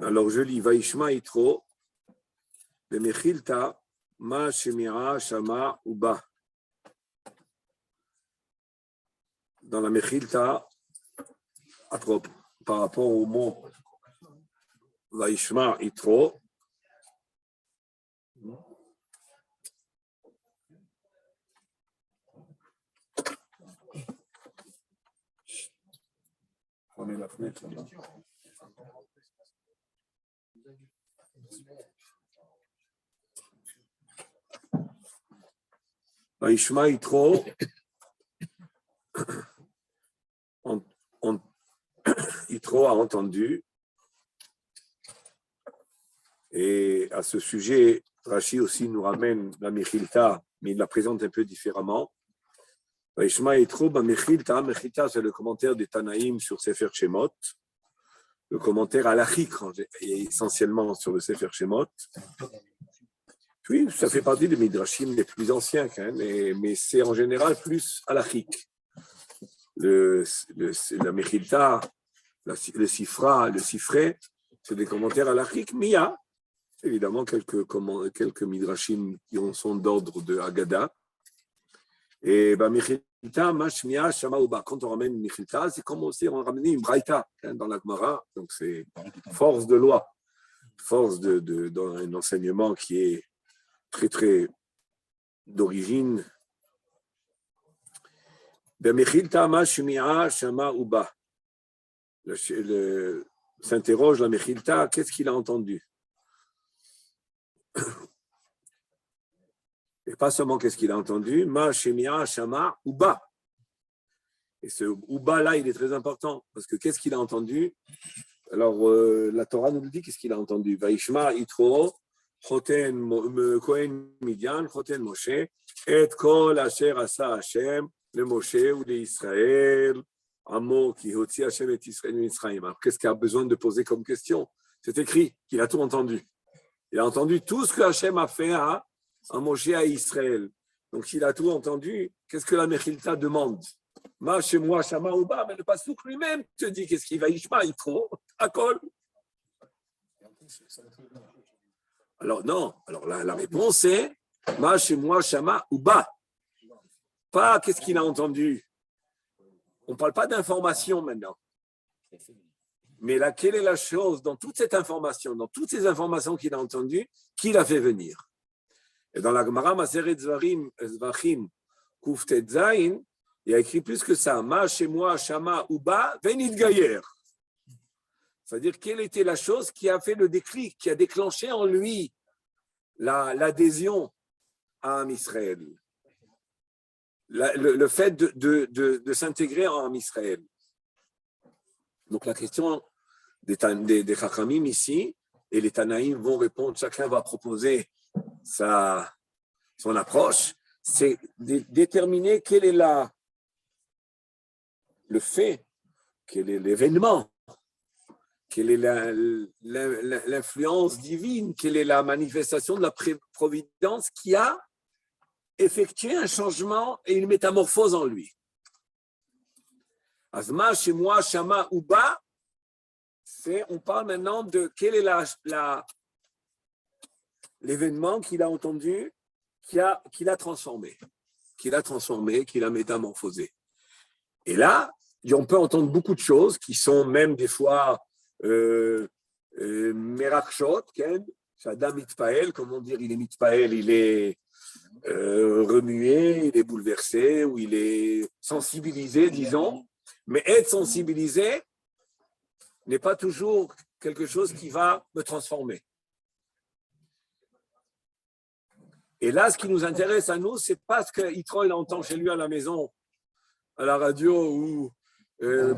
Alors je lis Vaishma Yitro, le Mechilta, Ma Shemira Shama Uba. Dans la Mechilta, par rapport au mot Vaishma Yitro, prenez la fenêtre là. Vaishma Yitro, Yitro a entendu, et à ce sujet, Rashi aussi nous ramène la Mechilta, mais il la présente un peu différemment. Vaishma Yitro, Mechilta, Mechilta, c'est le commentaire des Tanaïm sur Sefer Shemot, le commentaire halachique, essentiellement sur le Sefer Shemot. Oui, ça fait partie des Midrashim les plus anciens, hein, mais c'est en général plus halachique. La Mechilta, le Sifra, le Sifré, c'est des commentaires halachiques, mais il y a évidemment quelques Midrashim qui sont d'ordre de Haggadah. Et Mechilta, Mashmia, Shama Uba. Quand on ramène une Mechilta, c'est comme aussi on ramène une Braïta hein, dans la Gemara. Donc c'est force de loi, force dans un enseignement qui est très, très d'origine. Mechilta, Mashmia, Shama Uba. S'interroge la Mechilta, qu'est-ce qu'il a entendu? Et pas seulement qu'est-ce qu'il a entendu, Ma Shemia Shama Uba. Et ce Uba là, il est très important, parce que qu'est-ce qu'il a entendu? Alors, la Torah nous dit qu'est-ce qu'il a entendu. Vaishma Yitro, Choten Kohen Midian, Choten Moshe, Et Kol Asher Asa Hashem, le Moshe ou les Israël, Amo qui Hotzi Hashem et Israël Mitzrayim. Alors, qu'est-ce qu'il a besoin de poser comme question? C'est écrit qu'il a tout entendu. Il a entendu tout ce que Hashem a fait à Moshe à Israël. Donc, s'il a tout entendu, qu'est-ce que la Mechilta demande? Ma chez moi, Shama Uba, mais le Passouk lui-même te dit qu'est-ce qu'il va Ishma, il faut à Kol. Alors, non. Alors, la réponse est Ma chez moi, Shama Uba. Pas qu'est-ce qu'il a entendu. On ne parle pas d'information maintenant. Mais là, quelle est la chose dans toute cette information, dans toutes ces informations qu'il a entendues, qui l'a fait venir? Et dans la Gemara Maseret Zvachim Kuftet Zayin, il y a écrit plus que ça. Ma chez moi, Shama Uba, Venit Gayer. C'est-à-dire, quelle était la chose qui a fait le déclic, qui a déclenché en lui l'adhésion à Am Israël, le fait de s'intégrer en Am Israël. Donc, la question des Chachamim ici, et les Tanaïm vont répondre, chacun va proposer son approche, c'est de déterminer quel est le fait, quel est l'événement, quelle est l'influence divine, quelle est la manifestation de la providence qui a effectué un changement et une métamorphose en lui. Azma, chez moi, Shama Uba, on parle maintenant de quel est l'événement qu'il a entendu, qu'il a transformé, qu'il a métamorphosé. Et là, on peut entendre beaucoup de choses qui sont même des fois merakshot, Shadam mitpael, comment dire, il est mitpael, il est remué, il est bouleversé, ou il est sensibilisé, disons. Mais être sensibilisé n'est pas toujours quelque chose qui va me transformer. Et là, ce qui nous intéresse à nous, c'est pas ce que Yitro entend chez lui à la maison, à la radio ou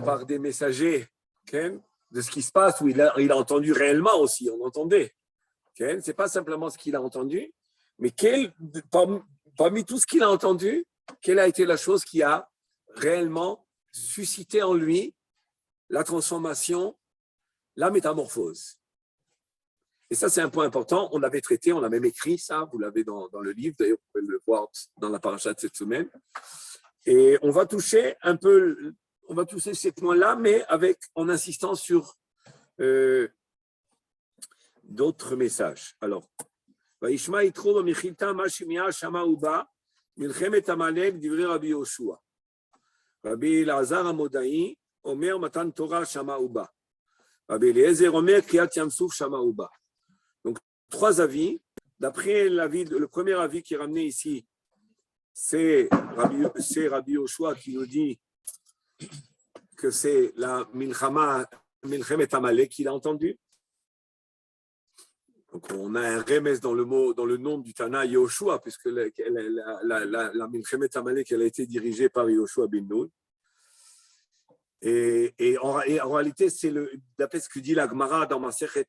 par des messagers, de ce qui se passe, où il a entendu réellement aussi, on entendait. Ce n'est pas simplement ce qu'il a entendu, mais parmi tout ce qu'il a entendu, quelle a été la chose qui a réellement suscité en lui la transformation, la métamorphose. Et ça, c'est un point important. On l'avait traité, on l'a même écrit, ça, vous l'avez dans le livre, d'ailleurs, vous pouvez le voir dans la paracha de cette semaine. Et on va toucher ces points-là, mais en insistant sur d'autres messages. Alors, Vaishma Yitro b'mechilta ma shemi'a shama uba milchemet Amalek divrei Rabbi Yoshua. Rabbi Elazar Amodai Omer Matan Torah shama uba. Rabbi Eliezer Omer Kriyat Yamsuf shama uba. Donc, trois avis. D'après l'avis, le premier avis qui est ramené ici, c'est Rabbi Yoshua qui nous dit que c'est la Milchemet Amalek qu'il a entendu. Donc, on a un remes dans le nom du Tana Yoshua, puisque la Milchemet Amalek, elle a été dirigée par Yoshua bin Nun. Et en réalité, c'est d'après ce que dit la Gemara dans Masechet,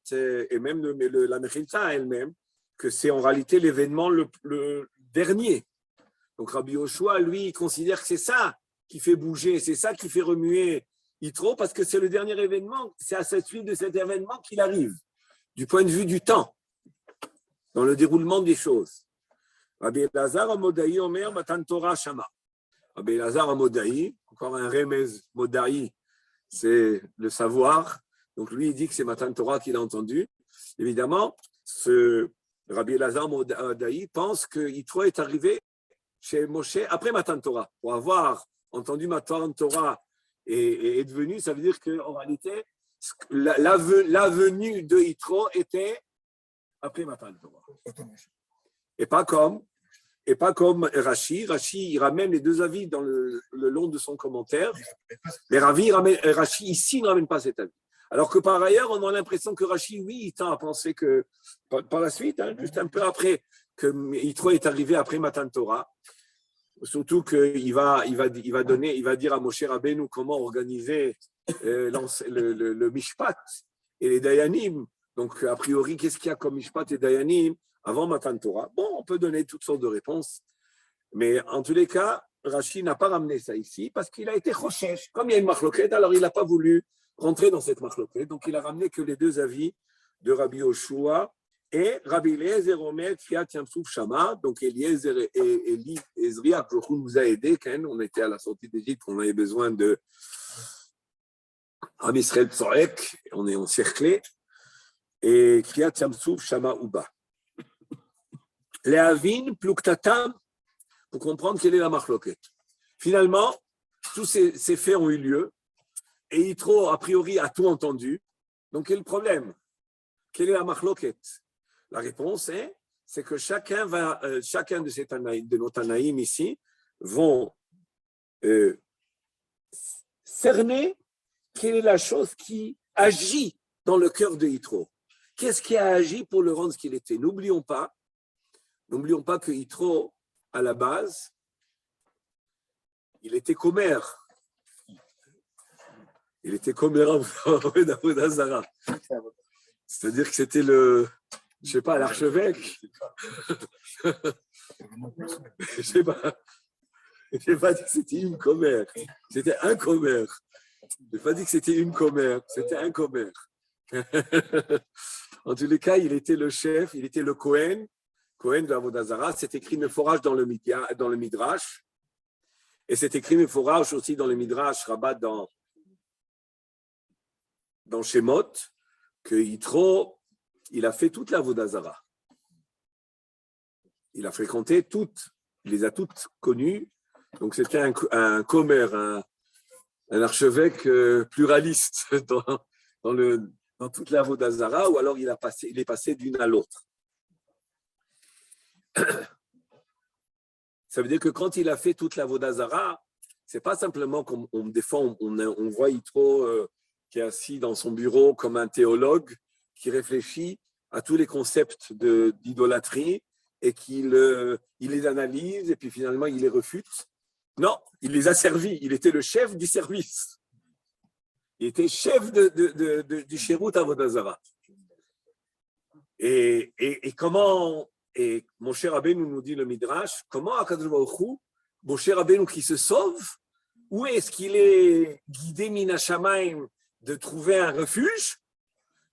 et même la Mechilta elle-même, que c'est en réalité l'événement le dernier. Donc, Rabbi Yoshua, lui, il considère que c'est ça qui fait bouger, c'est ça qui fait remuer Yitro, parce que c'est le dernier événement, c'est à cette suite de cet événement qu'il arrive, du point de vue du temps, dans le déroulement des choses. Rabbi Elazar Amodai Omer Matan Torah Shama. Rabbi Elazar Amodai, encore un remez Modai, c'est le savoir. Donc lui, il dit que c'est Matan Torah qu'il a entendu. Évidemment, ce Rabbi Elazar Amodai pense que Yitro est arrivé chez Moshe après Matan Torah. Pour avoir entendu Matan Torah et est venu, ça veut dire qu'en réalité, la venue de Yitro était après Matan Torah. Et pas comme Rashi. Rashi, il ramène les deux avis dans le long de son commentaire. Mais Rashi, ici, ne ramène pas cet avis. Alors que par ailleurs, on a l'impression que Rashi, oui, il tend à penser que, par la suite, juste un peu après, que Yitro est arrivé après Matan Torah. Surtout qu'il va dire à Moshe Rabbeinu comment organiser le Mishpat et les Dayanim. Donc, a priori, qu'est-ce qu'il y a comme Mishpat et Dayanim avant Matan Torah? Bon, on peut donner toutes sortes de réponses. Mais en tous les cas, Rashi n'a pas ramené ça ici parce qu'il a été choshesh. Comme il y a une machloket, alors il n'a pas voulu rentrer dans cette machloket. Donc, il a ramené que les deux avis de Rabbi Yoshua et Rabbi Eliezer Omer Kriyat Yamsuf Shama. Donc, Eliezer et Ezria, nous a aidés. On était à la sortie d'Égypte, on avait besoin de Am Israël Tzorek, on est encerclé. Et Kriyat Yamsuf Shama Uba. Lehavin Pluktatam, pour comprendre quelle est la machloket. Finalement, tous ces faits ont eu lieu et Yitro, a priori, a tout entendu. Donc, quel est le problème? Quelle est la machloket? La réponse c'est que chacun de nos Tanaïm ici vont cerner quelle est la chose qui agit dans le cœur de Yitro. Qu'est-ce qui a agi pour le rendre ce qu'il était? N'oublions pas que Yitro, à la base, il était commère. Il était commère d'Avodah Zara. C'est-à-dire que c'était l'archevêque. Je sais pas. Je n'ai pas dit que c'était une commère. C'était un commère. Je n'ai pas dit que c'était une commère. C'était un commère. En tous les cas, il était le chef, il était le Kohen de Avodah Zara. C'est écrit Meforach dans le Midrash. Et c'est écrit Meforach aussi dans le Midrash Rabat dans Shemot, que Yitro, il a fait toute la Avodah Zara. Il a fréquenté toutes, il les a toutes connues. Donc c'était un commère, un archevêque pluraliste dans toute la Avodah Zara, ou alors il est passé d'une à l'autre. Ça veut dire que quand il a fait toute la Avodah Zara, c'est pas simplement comme des fois on voit Yitro qui est assis dans son bureau comme un théologue qui réfléchit à tous les concepts d'idolâtrie et qu'il les analyse et puis finalement il les refute. Non, il les a servis. Il était le chef du service. Il était chef du Shirut Avodah Zara. Et comment, et Moshe Rabbeinu nous dit le Midrash, comment Akadosh Baruch Hu, Moshe Rabbeinu qui se sauve, où est-ce qu'il est guidé Mina Shamayim de trouver un refuge?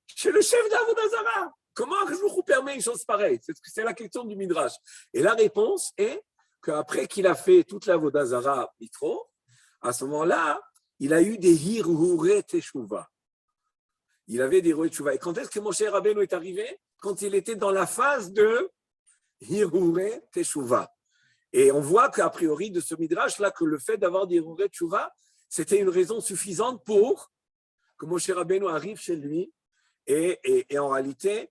Chez le chef d'Avodah Zara. Comment Akadosh Baruch Hu permet une chose pareille? C'est la question du Midrash. Et la réponse est qu'après qu'il a fait toute la Avodah Zara Yitro, à ce moment-là, il a eu des hirure teshuva. il avait des Hirurei Teshuvah. Et quand est-ce que Moshe Rabbeinu est arrivé? Quand il était dans la phase de Hirurei Teshuvah. Et on voit qu'a priori de ce midrash-là, que le fait d'avoir des Hirurei Teshuvah, c'était une raison suffisante pour que Moshe Rabbeinu arrive chez lui. Et en réalité,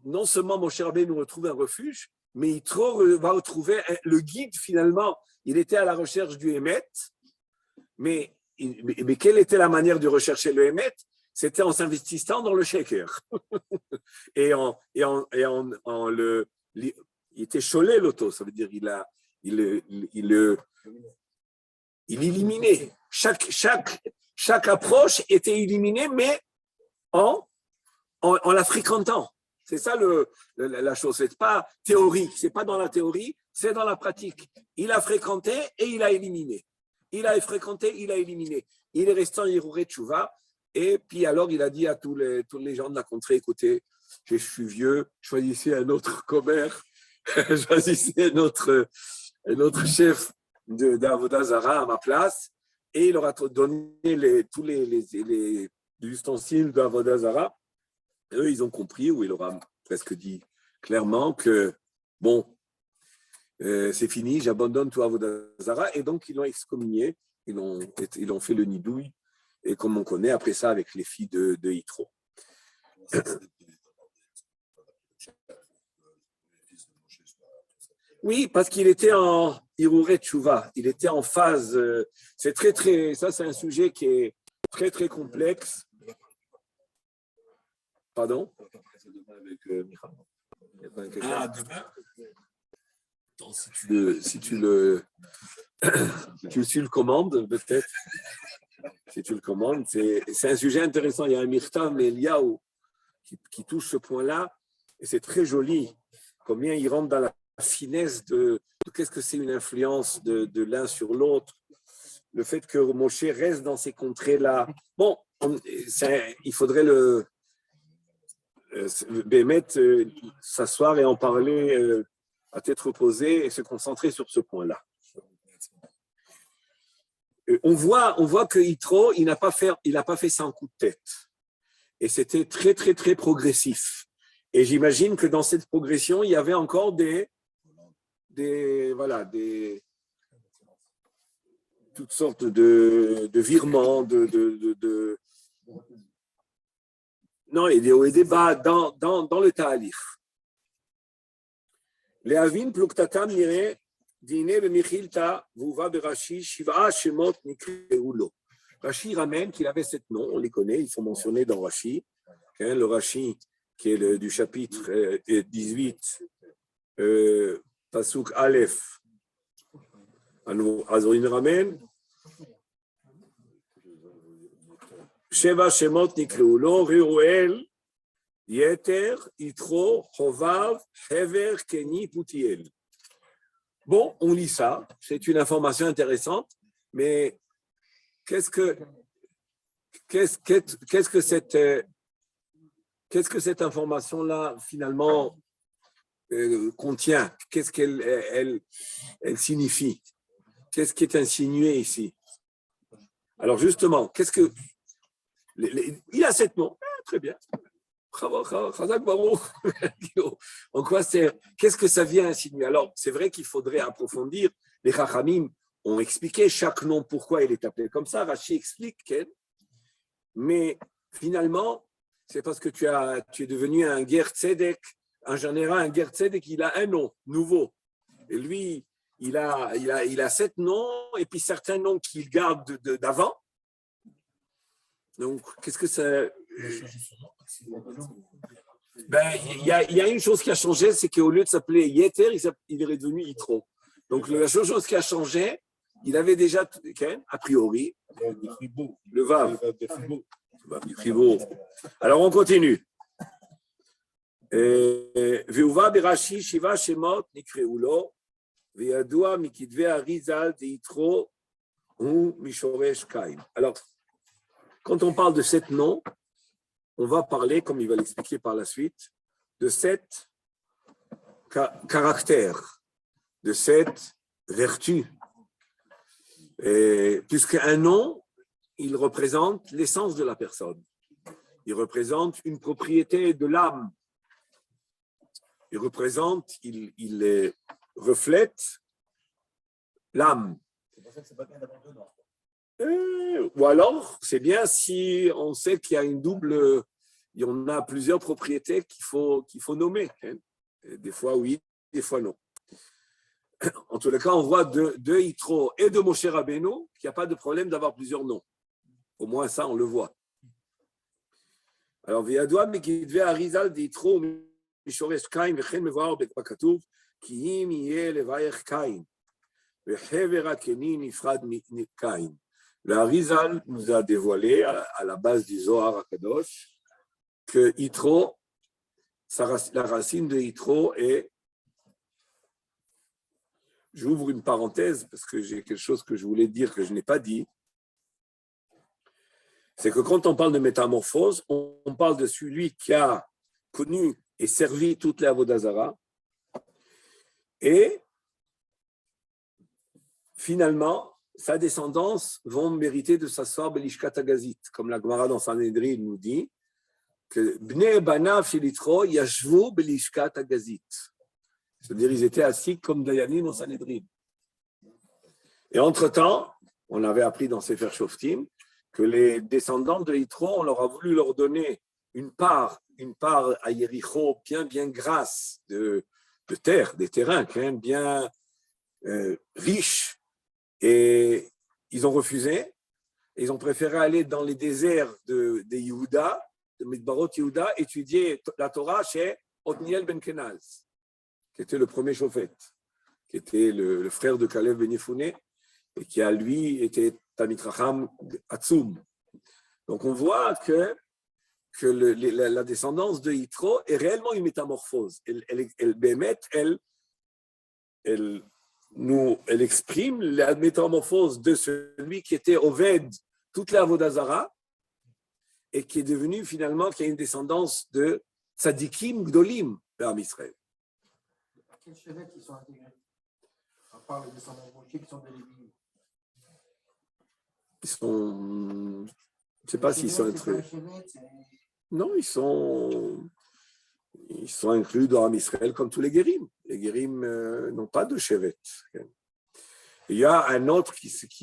non seulement Moshe Rabbeinu retrouve un refuge, mais Yitro va retrouver le guide finalement. Il était à la recherche du Hémet, mais quelle était la manière de rechercher le Hémet? C'était en s'investissant dans le shaker. Il était cholé l'auto, ça veut dire il éliminait. Chaque approche était éliminée, mais en la fréquentant. C'est ça la chose. C'est pas théorique, c'est pas dans la théorie, c'est dans la pratique. Il a fréquenté et il a éliminé. Il a fréquenté, il a éliminé. Il est resté en Hirurei Teshuvah. Et puis alors, il a dit à tous les gens de la contrée, écoutez, je suis vieux, choisissez un autre commère, choisissez un autre chef d'Avodah Zarah à ma place. Et il leur a donné tous les ustensiles d'Avodah Zarah. Eux, ils ont compris, ou il leur a presque dit clairement que, bon, c'est fini, j'abandonne tout Avodah Zarah. Et donc, ils l'ont excommunié, ils ont fait le nidouille. Et comme on connaît, après ça, avec les filles de Yitro. Oui, parce qu'il était en Hirurei Teshuvah, il était en phase. C'est ça c'est un sujet qui est très, très complexe. Pardon? Ah, demain? Si tu le commandes, peut-être. Si tu le commandes, c'est un sujet intéressant. Il y a un Mirtam Eliyahu qui touche ce point-là, et c'est très joli. Combien il rentre dans la finesse de qu'est-ce que c'est une influence de l'un sur l'autre. Le fait que Moshe reste dans ces contrées-là. Bon, il faudrait s'asseoir et en parler à tête reposée et se concentrer sur ce point-là. On voit que Yitro, il n'a pas fait ça en coup de tête. Et c'était très, très, très progressif. Et j'imagine que dans cette progression, il y avait encore toutes sortes de virements, non, et des hauts et des bas dans le ta'alir. Les avin pluktatam nire dîner le michilta vuva berashi shiva shemot nikreulo. Rashi ramène qu'il avait 7 noms, on les connaît, ils sont mentionnés dans Rashi. Le Rashi qui est du chapitre 18, Pasuk Aleph. Alors il ramène Sheva Shemot Nikreulo, Reuel, Yeter, Yitro, Hovav, Hever, Keni, Putiel. Bon, on lit ça, c'est une information intéressante, mais qu'est-ce que cette information-là finalement contient? Qu'est-ce qu'elle signifie? Qu'est-ce qui est insinué ici? Alors justement, il a 7 noms, très bien. En quoi qu'est-ce que ça vient insinuer? Alors, c'est vrai qu'il faudrait approfondir. Les Chachamim ont expliqué chaque nom, pourquoi il est appelé comme ça. Rashi explique, mais finalement, c'est parce que tu es devenu un Ger Tzedek, un général, un Ger Tzedek, il a un nom nouveau. Et lui, il a 7 noms, et puis certains noms qu'il garde d'avant. Donc, qu'est-ce que ça... Il y a une chose qui a changé, c'est qu'au lieu de s'appeler Yeter, il est devenu Yitro. Donc, la seule chose qui a changé, il avait déjà, a priori, le Vav. Alors, on continue. Veuva berashi shiva shemot nikreulo veyadua mikidve arizal de Yitro ou mishoresh kaim. Alors, quand on parle de 7 noms, on va parler, comme il va l'expliquer par la suite, de 7 caractères, de 7 vertus. Puisqu'un nom, il représente l'essence de la personne. il représente une propriété de l'âme. Il représente, il reflète l'âme. C'est pour ça que c'est pas bien d'avoir deux noms. Ou alors, c'est bien si on sait qu'il y a il y en a plusieurs propriétés qu'il faut nommer. Hein. Des fois oui, des fois non. En tous les cas, on voit de Yitro et de Moshe Rabbeinu qu'il n'y a pas de problème d'avoir plusieurs noms. Au moins ça, on le voit. Alors, Viadoua Mekidve Arizal de Yitro Mishoresh Kain Vechen Mevoar Bekatuv Ki im yeh levayech Kain Vehever Hakeni Nifrad Kain. Le Arizal nous a dévoilé à la base du Zohar HaKadosh que Yitro, la racine de Yitro est, j'ouvre une parenthèse parce que j'ai quelque chose que je voulais dire que je n'ai pas dit, c'est que quand on parle de métamorphose, on parle de celui qui a connu et servi toutes les Avodah Zara et finalement, sa descendance vont mériter de s'asseoir Belishkat Agazit, comme la Gemara dans Sanhedrin nous dit que Bnei Banav shel Yitro yashvu Belishkat Agazit. C'est-à-dire ils étaient assis comme Dayanim dans Sanhedrin. Et entre-temps, on avait appris dans Sefer Shoftim que les descendants de Yitro, on leur a voulu leur donner une part à Yericho bien grasse de terre, des terrains bien riches. Et ils ont refusé. Ils ont préféré aller dans les déserts de Yehuda, de Midbarot Yehuda, étudier la Torah chez Otniel ben Kenaz, qui était le premier prophète, qui était le frère de Caleb ben Yefouné, et qui a lui été Talmid Chacham Atzum. Donc on voit que la descendance de Yitro est réellement une métamorphose. Elle exprime la métamorphose de celui qui était Oved, toute la Avodah Zara, et qui est devenu finalement, qui a une descendance de Tzadikim Gdolim vers Israël. Quels chevettes ils sont intégrés? À part les descendants de Moshe qui sont des Lévites. Ils sont. Je ne sais pas s'ils sont inclus. Non, ils sont inclus dans Israël comme tous les Guérim. Les Guérim n'ont pas de chevet. Il y a un autre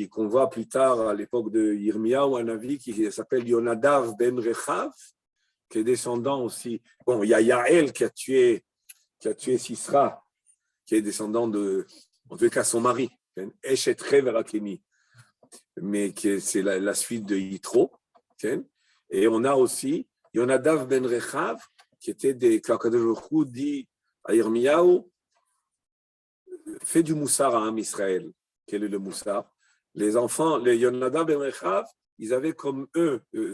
qu'on voit plus tard à l'époque de Yirmiyahu, un avis qui s'appelle Yonadav ben Rechav, qui est descendant aussi. Bon, il y a Yael qui a tué Sisra, qui est descendant en tout cas son mari, Eshet Verakeni, mais c'est la suite de Yitro. Et on a aussi Yonadav ben Rechav, qui était qu'Akadosh Baruch Hu dit à Yirmiyahu, fais du moussar à Israël. Quel est le moussar? Les enfants, les Yonadav ben Rechav, ils avaient comme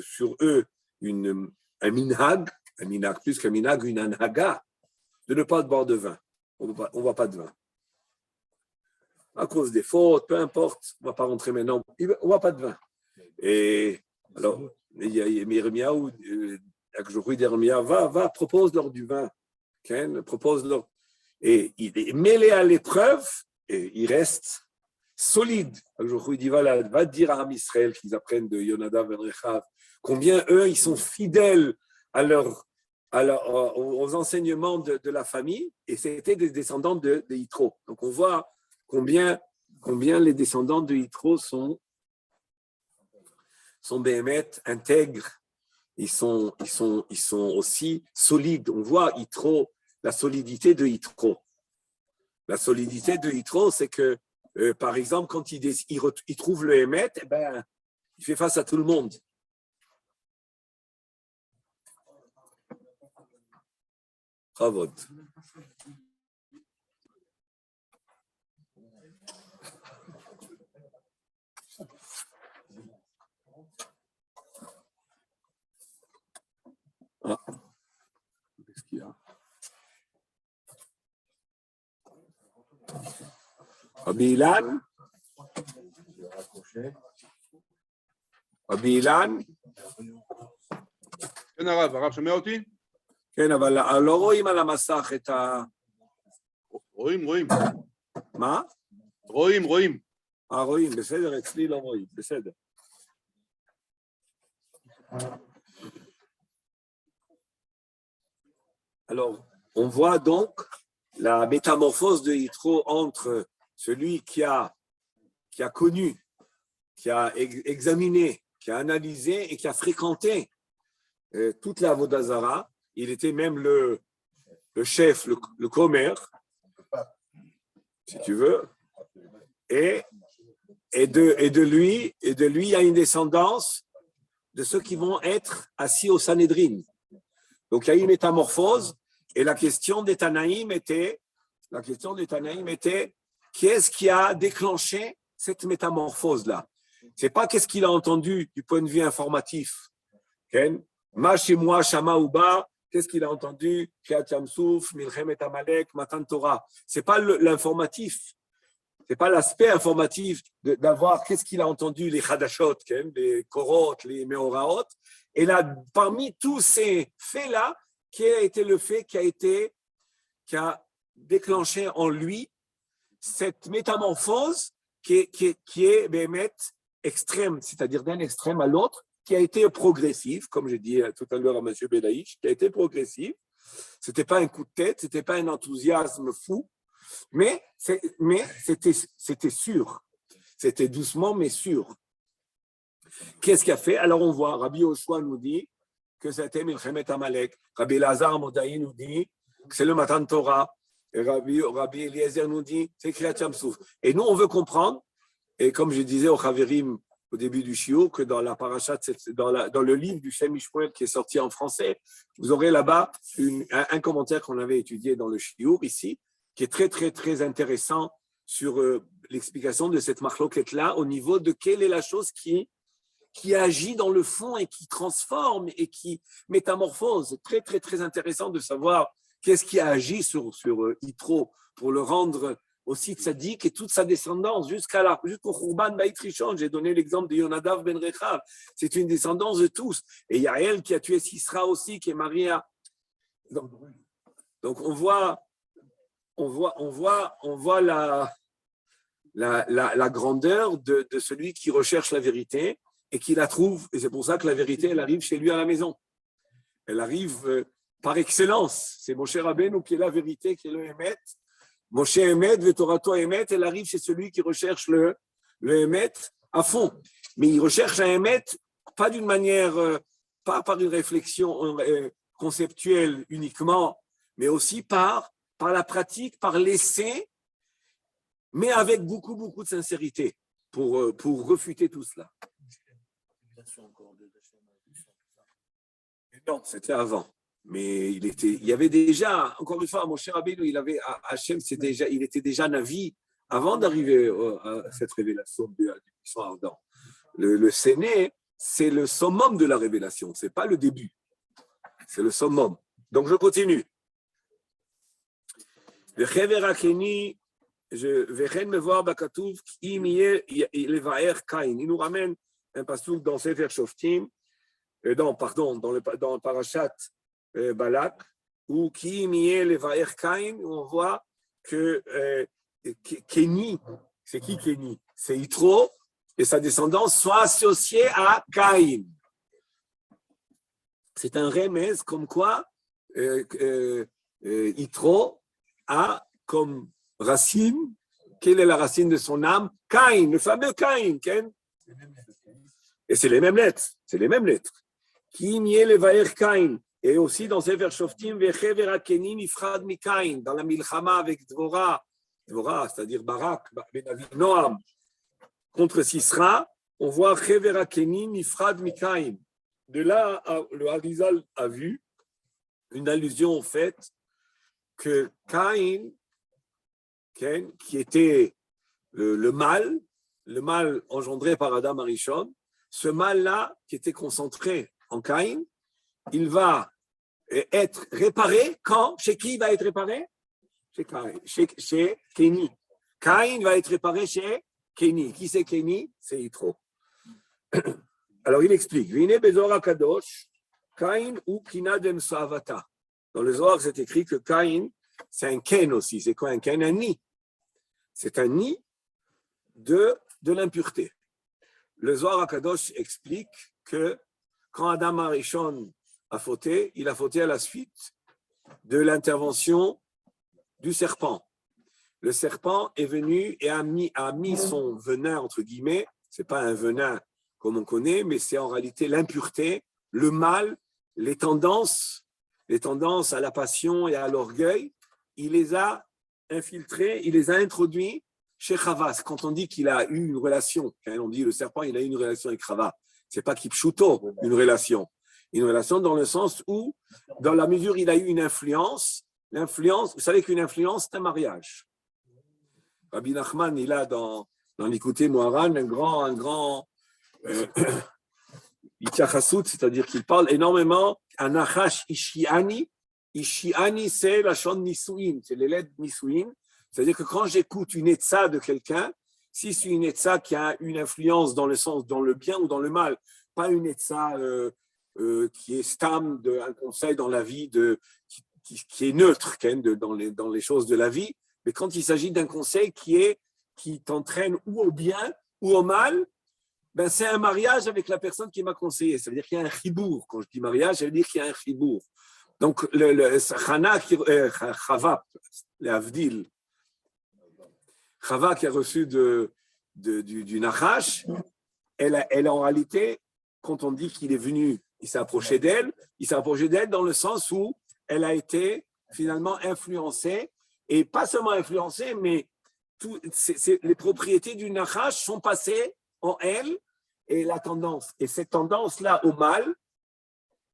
sur eux un minhag plus qu'un minhag, une anhaga, de ne pas boire de vin. On ne boit pas de vin. À cause des fautes, peu importe, on ne va pas rentrer maintenant, on ne boit pas de vin. Et alors, il y a Yirmiyahu, va, propose-leur du vin. Propose-leur. Et il mêlé à l'épreuve, et il reste solide. Il dit, va dire à Israël qu'ils apprennent de Yonadav ben Rechav combien eux, ils sont fidèles aux enseignements de la famille, et c'était des descendants de Yitro. Donc on voit combien les descendants de Yitro sont béhémeth, intègres. Ils sont aussi solides. On voit Yitro, la solidité de Yitro. La solidité de Yitro, c'est que, par exemple, quand il trouve le Hémet, il fait face à tout le monde. Bravo. Ah. Qu'est-ce qu'il y a? Rabbi Ilan? רבי אילן? כן הרב שומע אותי? כן, אבל לא רואים על המסך את ה... רואים. מה? רואים. רואים, בסדר, אצלי לא רואים, בסדר. Alors, on voit donc la métamorphose de Yitro entre celui qui a connu, qui a examiné, qui a analysé et qui a fréquenté toute la Avodah Zara. Il était même le chef, le commerce, si tu veux. Et de lui, il y a une descendance de ceux qui vont être assis au Sanhédrin. Donc, il y a eu une métamorphose. Et la question des Tanaïm était, qu'est-ce qui a déclenché cette métamorphose-là? C'est pas qu'est-ce qu'il a entendu du point de vue informatif. Ma chez moi, Shama Uba, qu'est-ce qu'il a entendu? Kriyat Yamsouf, Milchem et Amalek, Matan Torah. C'est pas l'informatif. C'est pas l'aspect informatif d'avoir qu'est-ce qu'il a entendu, les Hadashot, les Korot, les Meoraot. Et là, parmi tous ces faits-là, quel a été le fait qui a déclenché en lui cette métamorphose qui est Béhémet extrême, c'est-à-dire d'un extrême à l'autre, qui a été progressif, comme j'ai dit tout à l'heure à M. Belaïch, qui a été progressif. Ce n'était pas un coup de tête, ce n'était pas un enthousiasme fou, mais c'était sûr. C'était doucement, mais sûr. Qu'est-ce qu'il a fait? Alors on voit, Rabbi Yoshua nous dit que c'était Milchemet Amalek. Rabbi Elazar Modaï nous dit que c'est le Matan Torah. Et Rabbi Eliezer nous dit c'est Kriyat Yamsouf. Et nous, on veut comprendre, et comme je disais au Chaverim au début du Shiur, que dans la parashat, dans le livre du Shem Mishmuel qui est sorti en français, vous aurez là-bas un commentaire qu'on avait étudié dans le Shiur ici, qui est très, très, très intéressant sur l'explication de cette marloquette-là au niveau de quelle est la chose qui agit dans le fond et qui transforme et qui métamorphose. C'est très, très, très intéressant de savoir qu'est-ce qui a agi sur Yitro pour le rendre aussi tzaddik et toute sa descendance jusqu'au Khurban Baït Rishon. J'ai donné l'exemple de Yonadav ben Rechav. C'est une descendance de tous. Et il y a elle qui a tué Sisra aussi, qui est mariée à... Donc on voit la grandeur de celui qui recherche la vérité et qui la trouve. Et c'est pour ça que la vérité, elle arrive chez lui à la maison. Elle arrive par excellence. C'est Moshe Rabbeinu qui est la vérité, qui est le Emet. Moshe Emet, Vetorato Emet, elle arrive chez celui qui recherche le Emet à fond. Mais il recherche un Emet pas d'une manière, pas par une réflexion conceptuelle uniquement, mais aussi par la pratique, par l'essai, mais avec beaucoup, beaucoup de sincérité pour refuter tout cela. Non, c'était avant. Mais il y avait déjà, encore une fois, mon cher Rabbeinu, Hachem, il était déjà Navi avant d'arriver à cette révélation du puissant ardent. Le Séné, c'est le summum de la révélation, ce n'est pas le début, c'est le summum. Donc je continue. Il nous ramène un passouk dans Sefer Shoftim, dans le parashat Balak, où qui mié levaer Kain, où on voit que Kéni, c'est qui Kéni? C'est Yitro et sa descendance sont associés à Kain. C'est un remez comme quoi Yitro a comme racine, quelle est la racine de son âme? Kain, le fameux Kain. Et c'est les mêmes lettres, Qui mié levaer Kain. Et aussi dans Sefer Shoftim, Vechevera Kenin Ifrad Mikain, dans la Milchama avec Dvorah, c'est-à-dire Barak, Ben Noam, contre Sisra, on voit Chevera Kenin Ifrad Mikain. De là, le Harizal a vu une allusion au fait que Caïn, qui était le mal engendré par Adam Arishon, ce mal-là, qui était concentré en Caïn, il va être réparé quand? Chez qui il va être réparé? Chez Kéni. Caïn va être réparé chez Kéni. Qui c'est Kéni? C'est Yitro. Alors il explique. Vine Bezora Kadosh, Caïn ou Kinadem Savata. Dans le Zohar, c'est écrit que Caïn, c'est un Ken aussi. C'est quoi un Ken? Un nid. C'est un nid de l'impureté. Le Zohar Kadosh explique que quand Adam Arishon a fauté, il a fauté à la suite de l'intervention du serpent. Le serpent est venu et a mis son venin, entre guillemets, ce n'est pas un venin comme on connaît, mais c'est en réalité l'impureté, le mal, les tendances à la passion et à l'orgueil. Il les a infiltrés, il les a introduits chez Chava. Quand on dit qu'il a eu une relation, quand on dit le serpent, il a eu une relation avec Chava, ce n'est pas kipshuto, une relation dans le sens où, dans la mesure où il a eu une influence, vous savez qu'une influence, c'est un mariage. Rabbi Nachman, il a dans l'Ikouté Moharan un grand Itchachasut, c'est-à-dire qu'il parle énormément à Nachash Ishiani. Ishiani, c'est la chante Nisuin, c'est les lettres Nisuin. C'est-à-dire que quand j'écoute une etza de quelqu'un, si c'est une etza qui a une influence dans le sens, dans le bien ou dans le mal, pas une etza qui est stam, un conseil dans la vie qui est neutre dans les choses de la vie, mais quand il s'agit d'un conseil qui t'entraîne ou au bien ou au mal, ben c'est un mariage avec la personne qui m'a conseillé. Ça veut dire qu'il y a un chibour. Quand je dis mariage, ça veut dire qu'il y a un chibour. Donc, Chava, l'Avdil, Chava qui a reçu du Nachash, elle en réalité, quand on dit qu'il est venu, il s'est approché d'elle dans le sens où elle a été finalement influencée, et pas seulement influencée, mais les propriétés du Nachash sont passées en elle, et la tendance. Et cette tendance-là au mal,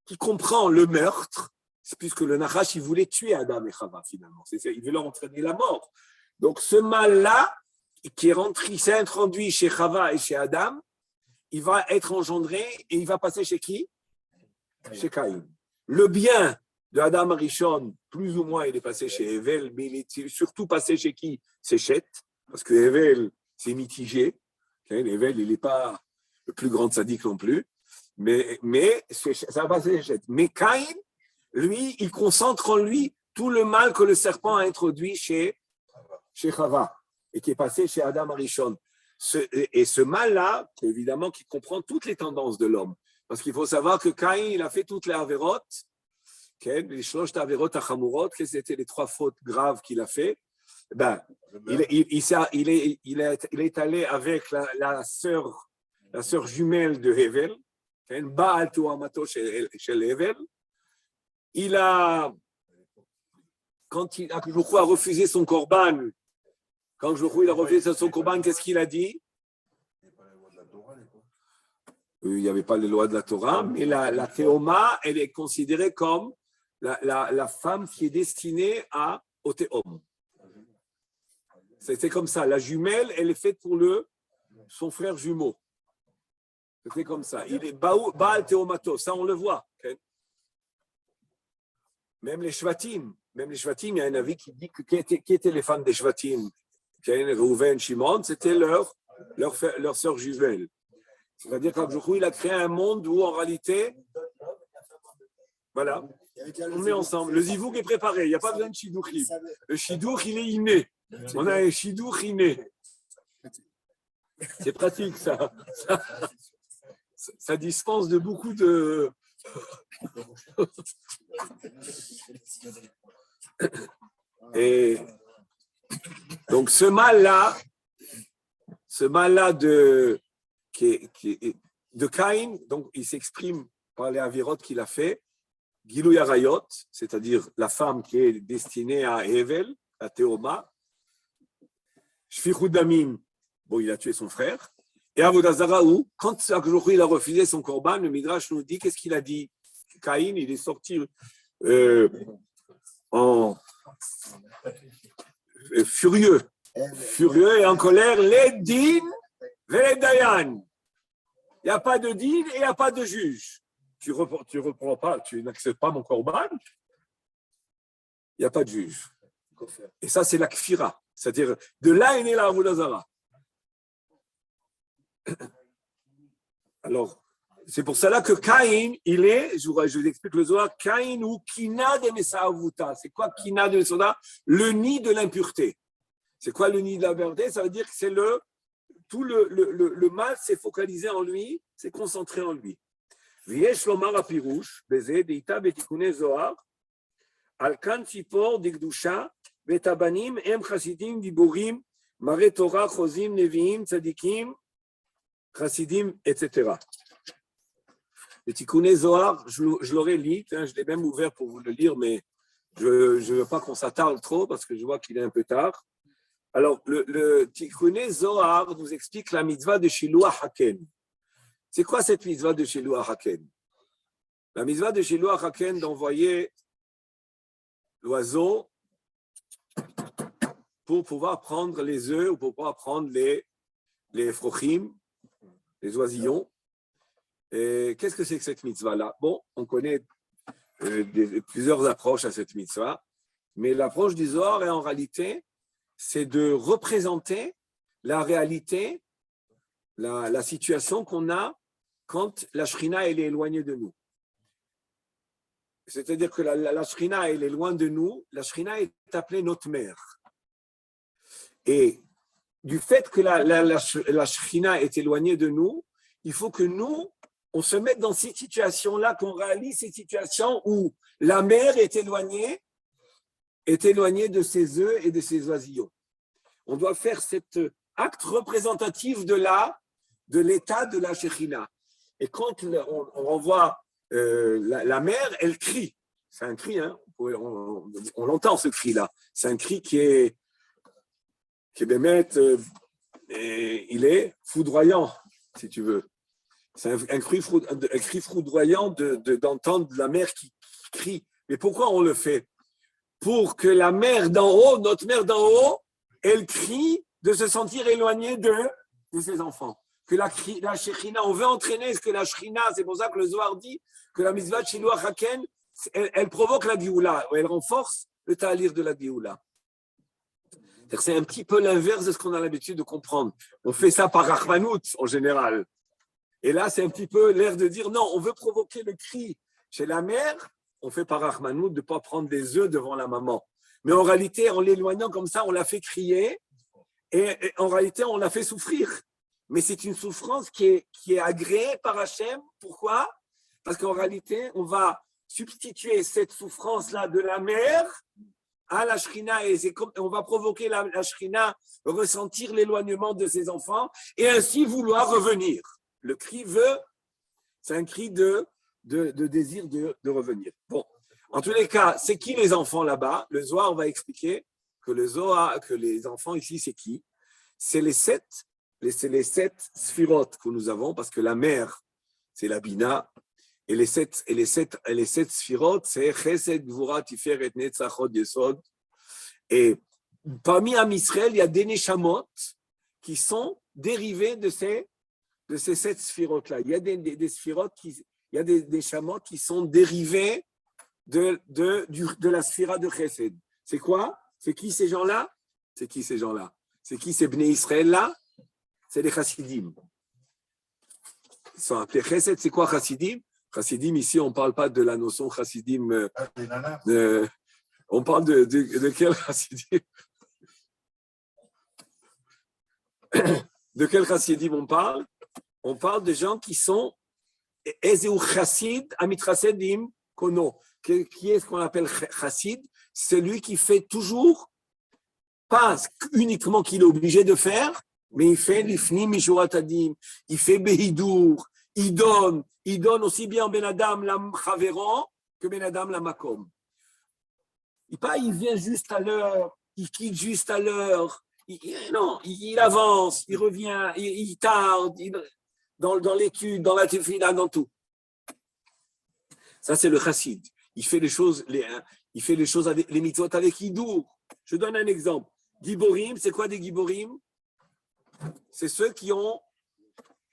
qui comprend le meurtre, c'est puisque le Nachash, il voulait tuer Adam et Chava, finalement. Il veut leur entraîner la mort. Donc, ce mal-là, qui s'est introduit chez Chava et chez Adam, il va être engendré et il va passer chez qui? Chez Caïn. Le bien de Adam Rishon, plus ou moins, il est passé chez Hevel, mais il est surtout passé chez qui? C'est Chet, parce que Hevel, c'est mitigé. Hevel, il n'est pas le plus grand sadique non plus, mais ça va passer chez Chet. Mais Caïn, lui, il concentre en lui tout le mal que le serpent a introduit chez Chava et qui est passé chez Adam Arishon. Et ce mal-là, évidemment, qui comprend toutes les tendances de l'homme. Parce qu'il faut savoir que Caïn, il a fait toutes les avérotes, les shlosh avérotes achamurot, quelles étaient les 3 fautes graves qu'il a fait. Ben, il est allé avec la sœur jumelle de Hevel, Baal Tuamato chez Hevel. Quand il a refusé son korban, qu'est-ce qu'il a dit? Il n'y avait pas les lois de la Torah, mais la théoma, elle est considérée comme la femme qui est destinée au théom. C'était comme ça. La jumelle, elle est faite pour son frère jumeau. C'était comme ça. Il est Baal Théomato, ça on le voit. Okay? Même les Shvatim, il y a un avis qui dit que qui étaient les femmes des Shvatim, Reuven, Shimon, c'était leur sœur jumelle. C'est-à-dire qu'Abjoukou, il a créé un monde où en réalité, voilà, on met ensemble. Le zivouk est préparé, il n'y a pas besoin de shidouchim. Le shidouch, il est inné. On a un shidouch inné. C'est pratique, ça. Ça dispense de beaucoup de... Et donc ce mal-là de Caïn, donc il s'exprime par les avérotes qu'il a fait, Gilou Yarayot, c'est-à-dire la femme qui est destinée à Hevel, à Théoma, Shfichut Damim, bon, il a tué son frère, et Avodazara, où, quand il a refusé son korban, le Midrash nous dit, qu'est-ce qu'il a dit? Caïn, il est sorti furieux et en colère, les din et les dayan. Il n'y a pas de din et il n'y a pas de juge. Tu reprends pas, tu n'acceptes pas mon korban, il n'y a pas de juge. Et ça, c'est la kfira. C'est-à-dire, de là est né la Avodazara. Alors, c'est pour cela que Caïn, il est, je vous explique le Zohar, Caïn ou Kina de Mesahavuta. C'est quoi Kina de Mesahavuta? Le nid de l'impureté. C'est quoi le nid de l'impureté? Ça veut dire que c'est tout le mal s'est focalisé en lui, s'est concentré en lui. Viesh lomar apirouche, beze deita betikune Zohar, Alkan Tzipor Digdusha, Betabanim, Em Chasidim, Giborim, Mare Torah, Chozim, Neviim, Tzadikim, Chasidim, etc. Le Tikkuné Zohar, je l'aurais lu, je l'ai même ouvert pour vous le lire, mais je ne veux pas qu'on s'attarde trop parce que je vois qu'il est un peu tard. Alors, le Tikkuné Zohar nous explique la mitzvah de Shiluach Haken. C'est quoi cette mitzvah de Shiluach Haken? La mitzvah de Shiluach Haken d'envoyer l'oiseau pour pouvoir prendre les œufs ou pour pouvoir prendre les frochim, les oisillons. Et qu'est-ce que c'est que cette mitzvah-là? Bon, on connaît plusieurs approches à cette mitzvah, mais l'approche du Zohar est en réalité, c'est de représenter la réalité, la situation qu'on a quand la Shrina elle est éloignée de nous. C'est-à-dire que la Shrina elle est loin de nous, la Shrina est appelée notre mère. Et du fait que la Shrina est éloignée de nous, il faut que nous, on se mette dans ces situations-là, qu'on réalise ces situations où la mère est éloignée de ses œufs et de ses oisillons. On doit faire cet acte représentatif de l'état de la Shekhinah. Et quand on renvoie la mère, elle crie. C'est un cri, hein, on l'entend ce cri-là. C'est un cri qui est il est foudroyant, si tu veux. C'est un cri foudroyant d'entendre la mère qui crie. Mais pourquoi on le fait? Pour que la mère d'en haut, notre mère d'en haut, elle crie de se sentir éloignée de ses enfants. Que la Shekhinah, on veut entraîner ce que la Shekhinah, c'est pour ça que le Zohar dit que la mitzvah de Shiluach Haken, elle provoque la Géoula, elle renforce le ta'alir de la Géoula. C'est un petit peu l'inverse de ce qu'on a l'habitude de comprendre. On fait ça par Rahmanout en général. Et là, c'est un petit peu l'air de dire non, on veut provoquer le cri chez la mère, on fait par Rahmanout de ne pas prendre des œufs devant la maman. Mais en réalité, en l'éloignant comme ça, on l'a fait crier et en réalité, on l'a fait souffrir. Mais c'est une souffrance qui est agréée par Hachem. Pourquoi? Parce qu'en réalité, on va substituer cette souffrance-là de la mère à la Shrina et on va provoquer la Shrina ressentir l'éloignement de ses enfants et ainsi vouloir revenir. Le cri c'est un cri de désir de revenir. Bon, en tous les cas, c'est qui les enfants là-bas? Le Zohar va expliquer que les enfants ici, c'est qui? C'est les sept sphirotes que nous avons parce que la mère, c'est la Bina. Et les sept sphirotes, c'est Chesed, Gvura, Tiferet, Netzach, Hod, Yesod. Et parmi Am Israël, il y a des Neshamot qui sont dérivés de ces sept sphirotes-là. Il y a des sphirotes il y a des Neshamot qui sont dérivés de la sphira de Chesed. C'est quoi? C'est qui ces gens-là? C'est qui ces Bnei Israël-là? C'est les Chassidim. Ils sont appelés Chesed. C'est quoi Chassidim? Chassidim, ici, on ne parle pas de la notion Chassidim. On parle de quel Chassidim? De quel Chassidim on parle? On parle de gens qui sont Ezeu Chassid, Amitrasedim, Kono. Qui est ce qu'on appelle Chassid? Celui qui fait toujours, pas uniquement qu'il est obligé de faire, mais il fait l'ifnim mishurat adim, il fait behidour, il donne aussi bien Ben Adam la Chaveron que Ben Adam la Makom. Il vient juste à l'heure, il quitte juste à l'heure, il avance, il revient, il tarde, dans l'étude, dans la tefila, dans tout. Ça, c'est le chassid. Il fait les choses avec les mitzvot avec hidour. Je donne un exemple. Giborim, c'est quoi des giborim? C'est ceux qui ont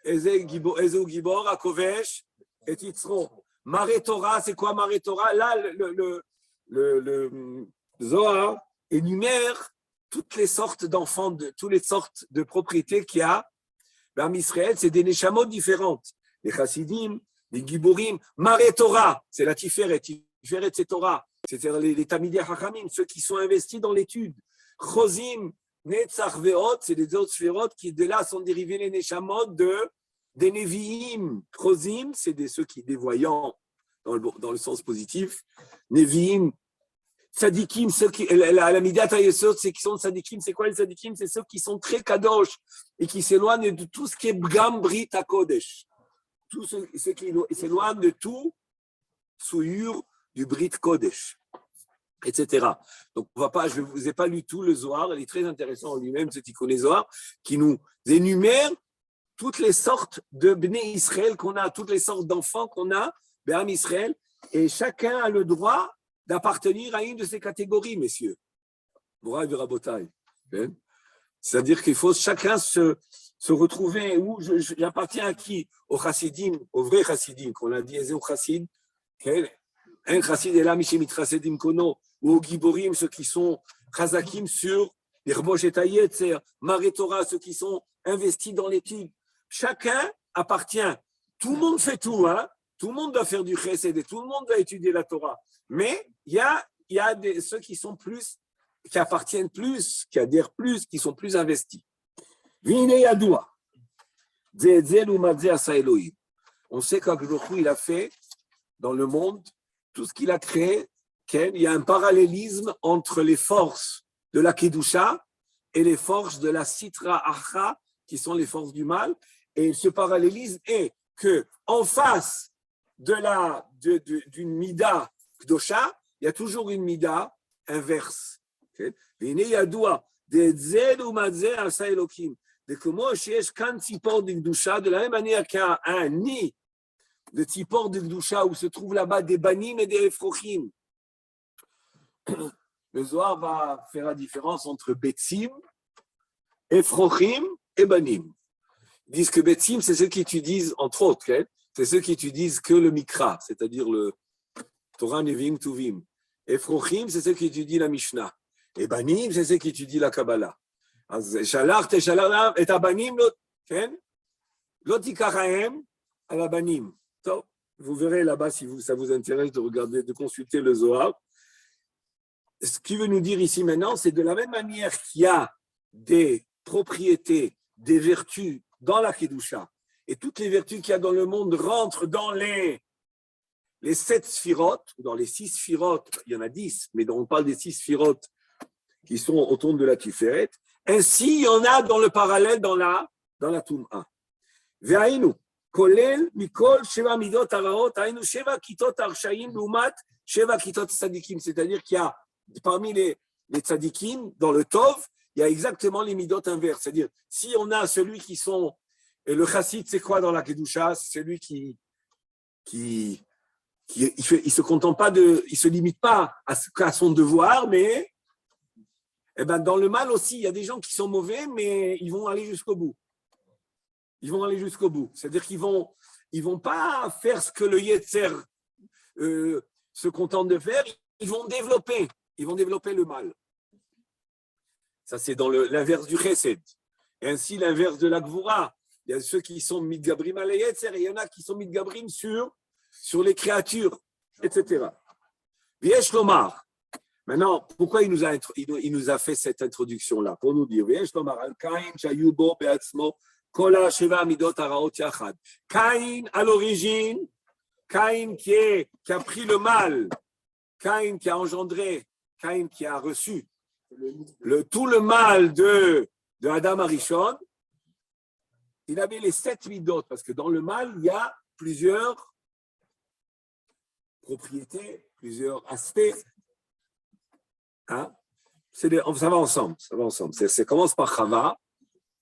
Ezeu Gibor, Akovesh et Yitzro. Mare Torah, c'est quoi Mare Torah? Là, le Zohar énumère toutes les sortes d'enfants, toutes les sortes de propriétés qu'il y a. Dans Israël, c'est des neshamot différentes. Les chassidim, les giborim. Mare Torah, c'est la Tiferet. Tiferet, c'est Torah. C'est-à-dire les Tamidei Chachamim, ceux qui sont investis dans l'étude. Chozim, Netzach Ve'ot, c'est les autres sphérot qui de là sont dérivés les neshamot des Nevi'im. Chozim, c'est ceux qui des voyants dans le sens positif. Nevi'im, Tzadikim, ceux qui, la Midat HaYesod, c'est qui sont tzadikim. C'est quoi les tzadikim? C'est ceux qui sont très kadosh et qui s'éloignent de tout ce qui est Bgam Brit HaKodesh. Tous ceux qui s'éloignent de tout souillure du Brit Kodesh, etc. Donc, on va pas, je ne vous ai pas lu tout le Zohar, il est très intéressant en lui-même, ce Tikkun Zohar, qui nous énumère toutes les sortes de Bnei Israël qu'on a, toutes les sortes d'enfants qu'on a, Béam Israël, et chacun a le droit d'appartenir à une de ces catégories, messieurs. Mouraï de Rabotai. C'est-à-dire qu'il faut chacun se retrouver où j'appartiens à qui? Au chassidim, au vrai chassidim, qu'on a dit, au chassid, un chassid est là, Mishimit chassidim kono, ou aux giborim, ceux qui sont chazakim sur les Rbosh et Tayetzer, Maré Torah, ceux qui sont investis dans l'étude. Chacun appartient. Tout le monde fait tout, hein? Tout le monde doit faire du chesed et tout le monde doit étudier la Torah. Mais il y a ceux qui sont plus, qui appartiennent plus, qui adhèrent plus, qui sont plus investis. On sait qu'Akhlokhu, il a fait dans le monde tout ce qu'il a créé. Il y a un parallélisme entre les forces de la Kedusha et les forces de la Sitra Acha, qui sont les forces du mal. Et ce parallélisme est que en face d'une Mida Kedusha, il y a toujours une Mida inverse. De la même manière qu'il y a un nid de Tzipor de Kedusha où se trouvent là-bas des Banim et des Ephrochim. Le Zohar va faire la différence entre Betsim, Ephrochim et Banim. Ils disent que Betsim, c'est ceux qui étudient, entre autres, c'est ceux qui étudient que le Mikra, c'est-à-dire le Torah Nevim Tuvim. Ephrochim, c'est ceux qui étudient la Mishnah. Et Banim, c'est ceux qui étudient la Kabbalah. Shalach et Abanim, l'Otikachaem à la Banim. Vous verrez là-bas, si ça vous intéresse de regarder, de consulter le Zohar. Ce qu'il veut nous dire ici maintenant, c'est de la même manière qu'il y a des propriétés, des vertus dans la Kedusha, et toutes les vertus qu'il y a dans le monde rentrent dans les 7 sphirotes, ou dans les 6 sphirotes, il y en a 10, mais on parle des 6 sphirotes qui sont autour de la Tiferet. Ainsi, il y en a dans le parallèle dans la Toum'a. Ve'ainu, kolel mikol sheva midot haraot, ainu sheva kitot arshaim lumat sheva kitot tzadikim, c'est-à-dire qu'il y a parmi les tzadikim, dans le Tov, il y a exactement les midot inverses. C'est-à-dire, si on a celui qui sont. Et le chassid, c'est quoi dans la Kedusha? C'est celui qui il se contente pas il se limite pas à son devoir, mais dans le mal aussi, il y a des gens qui sont mauvais, mais ils vont aller jusqu'au bout. Ils vont aller jusqu'au bout. C'est-à-dire qu'ils vont pas faire ce que le Yetzer se contente de faire. Ils vont développer le mal. Ça, c'est dans l'inverse du chesed. Et ainsi, l'inverse de la gvura. Il y a ceux qui sont mitgabrim à l'Yetzer et il y en a qui sont mitgabrim sur les créatures, etc. Viesh Lomar. Maintenant, pourquoi il nous a fait cette introduction-là? Pour nous dire, Viesh Lomar, Al-Kain, Shayubo, Beatzmo, Kola, Sheva, Midot, Araot, Yachad. Kain, à l'origine, Kain qui a pris le mal, Kain qui a engendré, Kain qui a reçu tout le mal de Adam Arishon, il avait les 7 midot, parce que dans le mal, il y a plusieurs propriétés, plusieurs aspects. Hein? Ça va ensemble. Ça commence par Chava.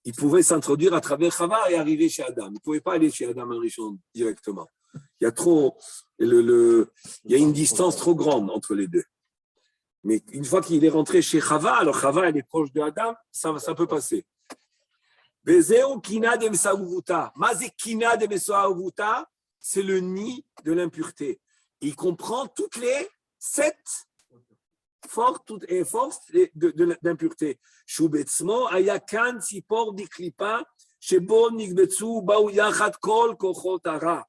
Il pouvait s'introduire à travers Chava et arriver chez Adam. Il ne pouvait pas aller chez Adam Arishon directement. Il y a il y a une distance trop grande entre les deux. Mais une fois qu'il est rentré chez Chava, alors Chava, elle est proche de Adam, ça peut passer. C'est le nid de l'impureté. Il comprend toutes les 7 forces d'impureté. Shubetzmo ayakan sipor diklipa shebo nigbetsu bau yachat kol kochot hara.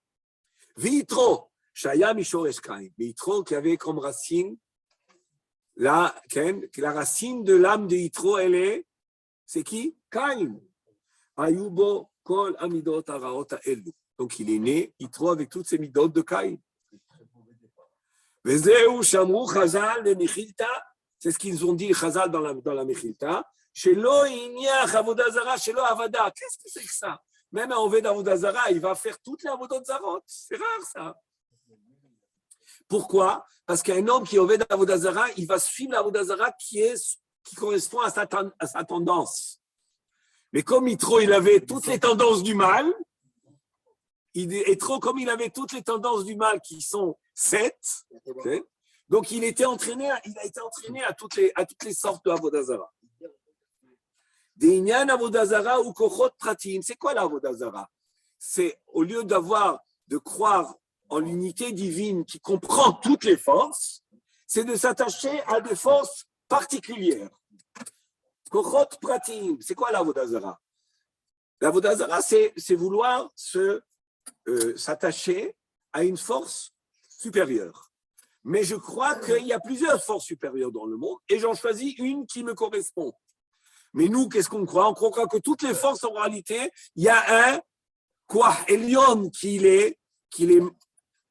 Vitro shaya mishoresh kain. Vitro qui avait comme racine la racine de l'âme de Yitro, c'est qui? Kain. Ayubo kol amidot haraot ha'elu. Donc il est né Yitro avec toutes ces midot de Kain. Vezeu shamru chazal le Mechilta. C'est ce qu'ils ont dit chazal dans la Mechilta. Shelo inyach avodah zara, shelo avada. Qu'est-ce que c'est que ça? Même un Oved avodah zara, il va faire toutes les avodot zarot. C'est rare ça. Pourquoi? Parce qu'un homme qui est Oved avodah zara, il va suivre l'avodah zara qui correspond à sa tendance. Mais comme Yitro, il avait toutes les tendances du mal, comme il avait toutes les tendances du mal qui sont 7, okay, donc il a été entraîné à toutes les sortes de avodah zara. D'inyan avodah zara ou kochot pratim. C'est quoi l'avodah zara? C'est au lieu de croire en l'unité divine qui comprend toutes les forces, c'est de s'attacher à des forces particulières. Kochot pratim. C'est quoi l'avodah zara? L'avodah zara, c'est vouloir s'attacher à une force supérieure. Mais je crois qu'il y a plusieurs forces supérieures dans le monde et j'en choisis une qui me correspond. Mais nous, qu'est-ce qu'on croit? On croit que toutes les forces, en réalité, il y a un Koach Elyon qui les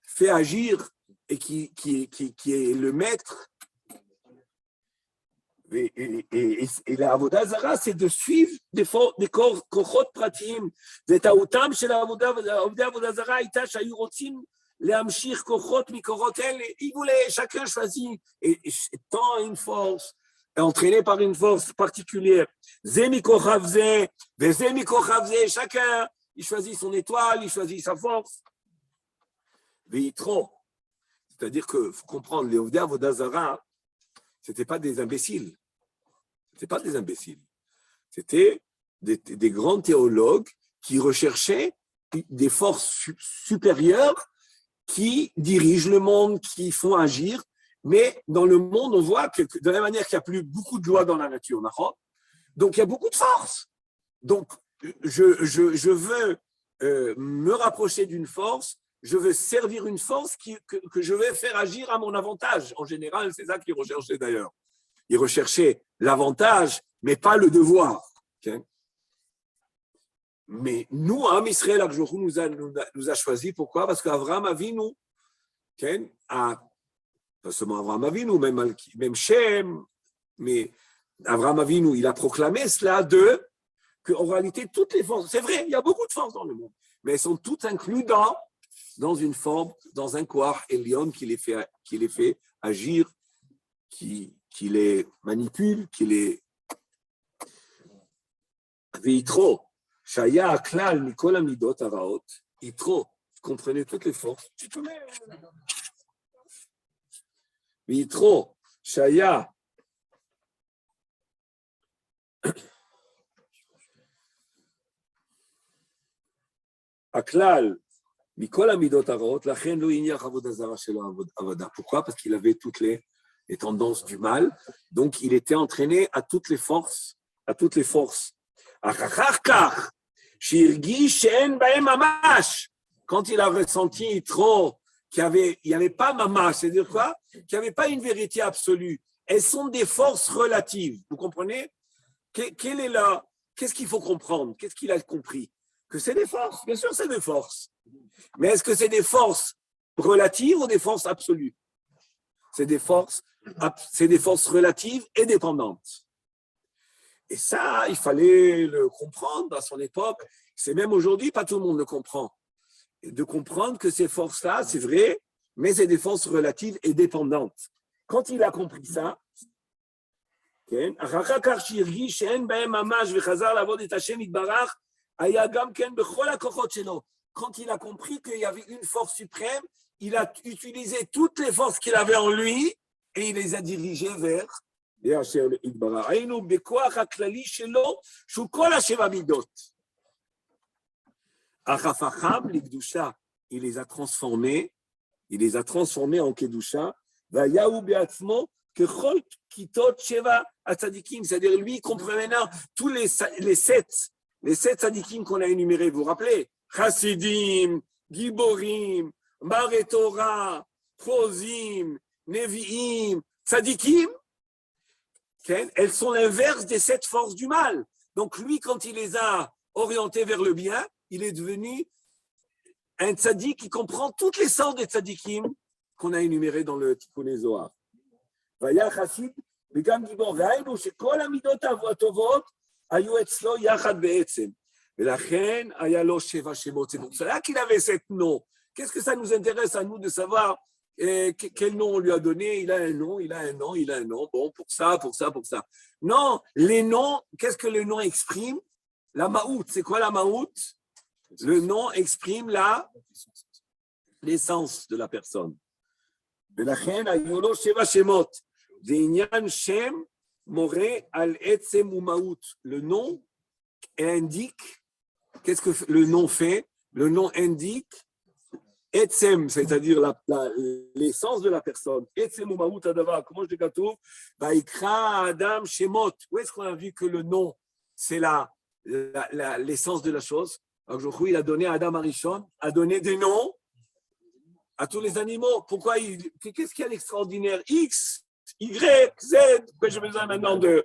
fait agir et qui est le maître. Et la avodah zara, c'est de suivre des kochot pratim. V'ta'utam shel avodah zara ita shayu rotzim lehamshich kochot mikorot el. Il voulait, chacun choisit et tant une force, entraîné par une force particulière. Zemi kochavze, vezemi kochavze. Chacun, il choisit son étoile, il choisit sa force. Veitro, c'est-à-dire que faut comprendre, les Ovdei avodah zara, c'était pas des imbéciles. C'était pas des imbéciles. C'était des grands théologues qui recherchaient des forces supérieures qui dirigent le monde, qui font agir. Mais dans le monde, on voit que de la même manière qu'il n'y a plus beaucoup de lois dans la nature, donc il y a beaucoup de force. Donc, je veux me rapprocher d'une force, je veux servir une force que je vais faire agir à mon avantage. En général, c'est ça qu'ils recherchaient d'ailleurs. Ils recherchaient l'avantage, mais pas le devoir. Okay? Mais nous, Am Israël, nous a choisi. Pourquoi? Parce qu'Avraham Avinu, okay, pas seulement Avraham Avinu, même Shem, mais Avraham Avinu, il a proclamé cela qu'en réalité, toutes les forces, c'est vrai, il y a beaucoup de forces dans le monde, mais elles sont toutes incluses dans une forme, dans un Koach Elyon qui les fait agir, qui les manipule, qui les... Yitro, Shaya Aklal Mikol Amidot Araot, Yitro, comprenez toutes les forces. Tu peux mettre... Yitro, Shaya, Aklal, Mikol Amidot Araot, Lachen Lo Inyach Avodah Zara Shelo Avada. Pourquoi? Parce qu'il avait toutes les tendances du mal, donc il était entraîné à toutes les forces, Quand il a ressenti trop qu'il n'y avait pas mamash, c'est-à-dire quoi? Qu'il n'y avait pas une vérité absolue. Elles sont des forces relatives. Vous comprenez? Qu'est-ce qu'il faut comprendre? Qu'est-ce qu'il a compris? Que c'est des forces. Bien sûr, c'est des forces. Mais est-ce que c'est des forces relatives ou des forces absolues? C'est des forces relatives et dépendantes. Et ça, il fallait le comprendre à son époque. C'est même aujourd'hui, pas tout le monde le comprend. Et de comprendre que ces forces-là, c'est vrai, mais c'est des forces relatives et dépendantes. Quand il a compris ça, quand il a compris qu'il y avait une force suprême, il a utilisé toutes les forces qu'il avait en lui et il les a dirigées vers il les a transformés en Kedusha. C'est-à-dire lui, il comprenait maintenant tous les sept tzadikim qu'on a énumérés. Vous vous rappelez? Chassidim, Giborim, Mare Torah, Chozim, Nevi'im, Tzadikim, elles sont l'inverse des 7 forces du mal. Donc lui, quand il les a orientés vers le bien, il est devenu un tzadik qui comprend toutes les sortes des tzadikim qu'on a énumérés dans le Tikkun Zohar. והיה חסיד וגם גיבור, והיינו שכל המידות הטובות היו אצלו יחד בעצם, ולכן היה לו 7 שמות. C'est pour cela qu'il avait 7 noms. Qu'est-ce que ça nous intéresse à nous de savoir quel nom on lui a donné? Il a un nom, il a un nom, il a un nom. Bon, pour ça, pour ça, pour ça. Non, les noms, qu'est-ce que le nom exprime? La maout. C'est quoi la maout? Le nom exprime l'essence de la personne. ולכן היו לו 7 שמות. בעניין שם מורה על עצם ומהות. Le nom indique, qu'est-ce que le nom fait? Le nom indique עצם, c'est-à-dire l'essence de la personne. עצם ומהות הדבר, כמו שכתוב, ויקרא האדם שמות. Où est-ce qu'on a vu que le nom, c'est l'essence de la chose? Alors, il a donné à Adam Arishon, a donné des noms à tous les animaux. Pourquoi qu'est-ce qu'il y a d'extraordinaire? X, Y, Z. Pourquoi j'ai besoin maintenant de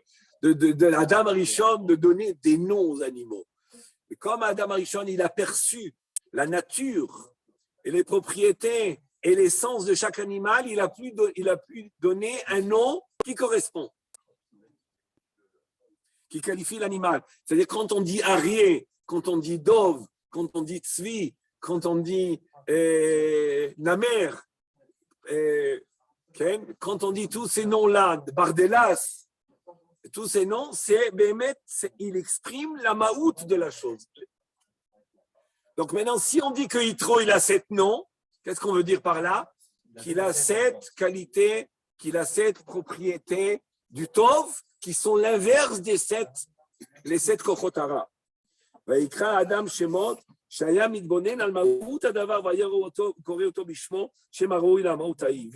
Adam Arishon de donner des noms aux animaux? Et comme Adam Arishon, il a perçu la nature et les propriétés et l'essence de chaque animal, il a pu donner un nom qui correspond, qui qualifie l'animal. C'est-à-dire quand on dit Arié, quand on dit Dov, quand on dit Tzvi, quand on dit Namer, quand on dit tous ces noms-là, Bardelas, tous ces noms, il exprime la maout de la chose. Donc maintenant, si on dit que Yitro, il a 7 noms, qu'est-ce qu'on veut dire par là? Qu'il a 7 qualités, qu'il a 7 propriétés du Tov, qui sont l'inverse les 7 Kochotara. ויקרא אדם שמות שהיה מתבונן על מהות הדבר וקורא אותו בשמו שם הראוי למהות ההיא.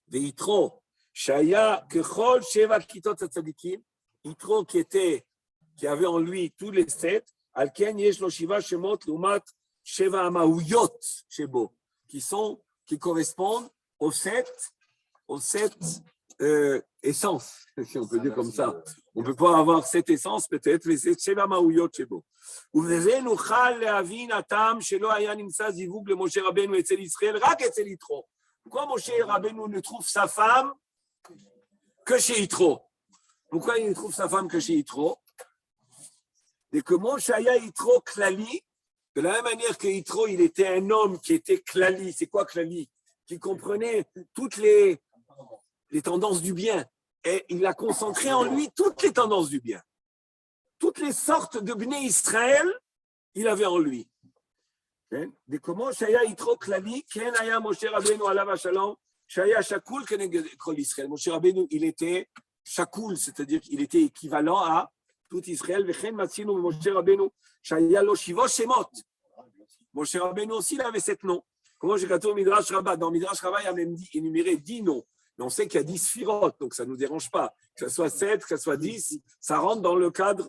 ויתרו שהיה ככל 7 כיתות הצדיקים, יתרו qui avait en lui tous les 7, על כן יש לו 7 שמות לעומת 7 המהויות שבו, qui correspondent aux 7 essence, si on peut dire comme ça. On ne peut pas avoir cette essence, peut-être, mais c'est Sheva Maouyot Shebo. ובזה נוכל להבין הטעם שלא היה נמצא זיווג למשה רבנו אצל ישראל, רק אצל יתרו. Pourquoi Moshe Rabbeinu ne trouve sa femme que chez Yitro? Pourquoi il ne trouve sa femme que chez Yitro? Et que Moshe Aya Yitro Klali, de la même manière que Yitro, il était un homme qui était Klali. C'est quoi Klali? Qui comprenait toutes les tendances du bien. Et il a concentré en lui toutes les tendances du bien. Toutes les sortes de Bnei Israël, il avait en lui. De comment Shaya Yitro Klali, Ken Aya Moshe Rabbeinu Alav Shalom, Shaya Shakul Keneged Kol Israël. Moshe Rabbeinu, il était Shakul, c'est-à-dire qu'il était équivalent à tout Israël. Vechen Matzinu Moshe Rabbeinu, Shaya Lo Shivo Shemot. Moshe Rabbeinu aussi, il avait 7 noms. Comment j'ai gâté au Midrash Rabbah? Dans Midrash Rabbah, il y a même énuméré 10 noms. Mais on sait qu'il y a 10 sphirotes, donc ça ne nous dérange pas. Que ce soit 7, que ce soit 10, ça rentre dans le cadre.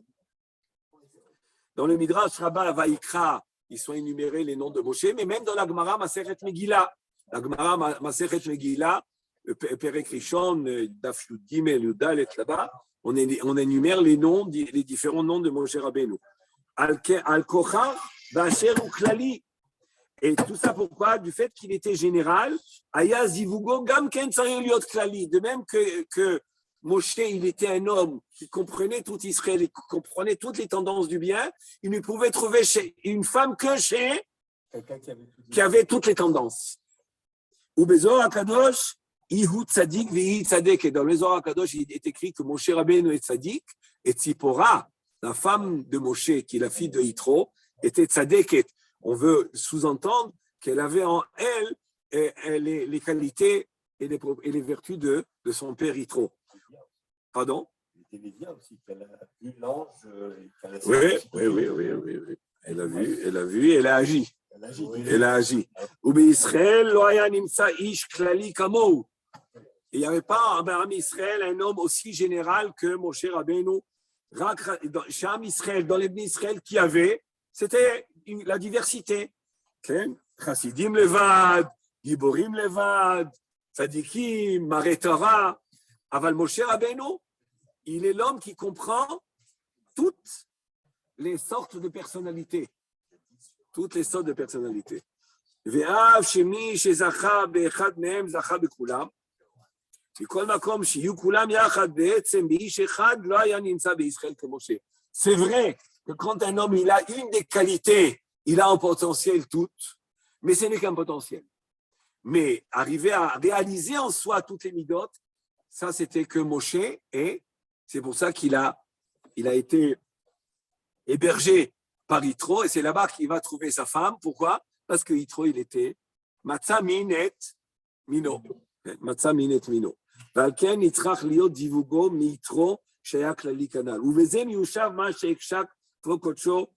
Dans le Midrash Rabbah Vaikra, ils sont énumérés les noms de Moshe, mais même dans la Gemara Masechet Megillah. La Gemara Masechet Megillah, Perek Rishon, Daf Yud Gimel, Yudalet, là-bas, on énumère les noms, les différents noms de Moshe Rabbeinu. Al-Kochar, Basher ou Klali. Et tout ça pourquoi? Du fait qu'il était général, Aya Zivugo Gam Ken Tsareliot Klali. De même que Moshe, il était un homme qui comprenait tout Israël, qui comprenait toutes les tendances du bien, il ne pouvait trouver une femme que chez qui avait toutes les tendances. Ou Bezor Akadosh, Ihu Tzadik Vehi Tzadek. Et dans le Zohar Akadosh, il est écrit que Moshe Rabbeinu est Tzadik, et Tzipora, la femme de Moshe, qui est la fille de Yitro, était Tzadeket. On veut sous-entendre qu'elle avait en elle les qualités et les vertus de son père Yitro. Pardon? Il était bien aussi, qu'elle a vu l'ange. Oui. Elle a vu, elle a agi. Elle a agi. Ou Israël, loya nimsa ish klali kamou. Il n'y avait pas en Israël un homme aussi général que Moshe Rabbeinu. Chez Israël, dans les Bnei Israël qui avait, c'était la diversité. Chassidim levad, Giborim levad, Tzadikim, Maré Torah. Aval Moshe Rabbeinu, il est l'homme qui comprend toutes les sortes de personnalités. Toutes les sortes de personnalités. ואף שמי שזכה באחד מהם זכה בכולם. בכל מקום שיהיו כולם יחד בעצם באיש אחד, לא היה נמצא בישראל כמו ש... C'est vrai que quand un homme il a une des qualités, il a un potentiel toutes, mais ce n'est qu'un potentiel. Mais arriver à réaliser en soi toutes les midotes, ça c'était que Moshe, et c'est pour ça qu'il a été hébergé par Yitro, et c'est là-bas qu'il va trouver sa femme. Pourquoi? Parce que Yitro, il était Matzah minet mino. Matzah minet mino. ועל כן נצטרך להיות דיווגו מיתרו שהיה כללי כנ"ל. ובזה מיושב מה שהקשק כבוד קודשו,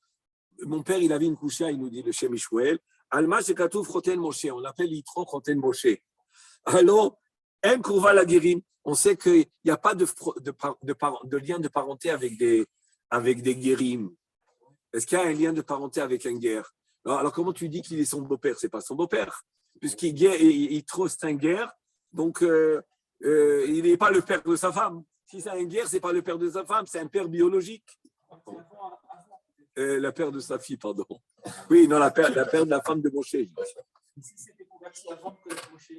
mon père, il avait une coucha, il nous dit le Shem Ishmael, על מה שכתוב חותן משה, on l'appelle יתרו חותן משה. Alors, en Kouva la Guérim, on sait qu'il n'y a pas de lien de parenté avec des guérim. Est-ce qu'il y a un lien de parenté avec un guerre? Alors comment tu dis qu'il est son beau-père? C'est pas son beau-père, puisqu'il trop c'est un guerre, donc il n'est pas le père de sa femme. Si c'est un guerre, c'est pas le père de sa femme, c'est un père biologique. La père de sa fille, pardon. Oui, non, la père de la femme de Moshe. Si c'était converti avant que Moshe.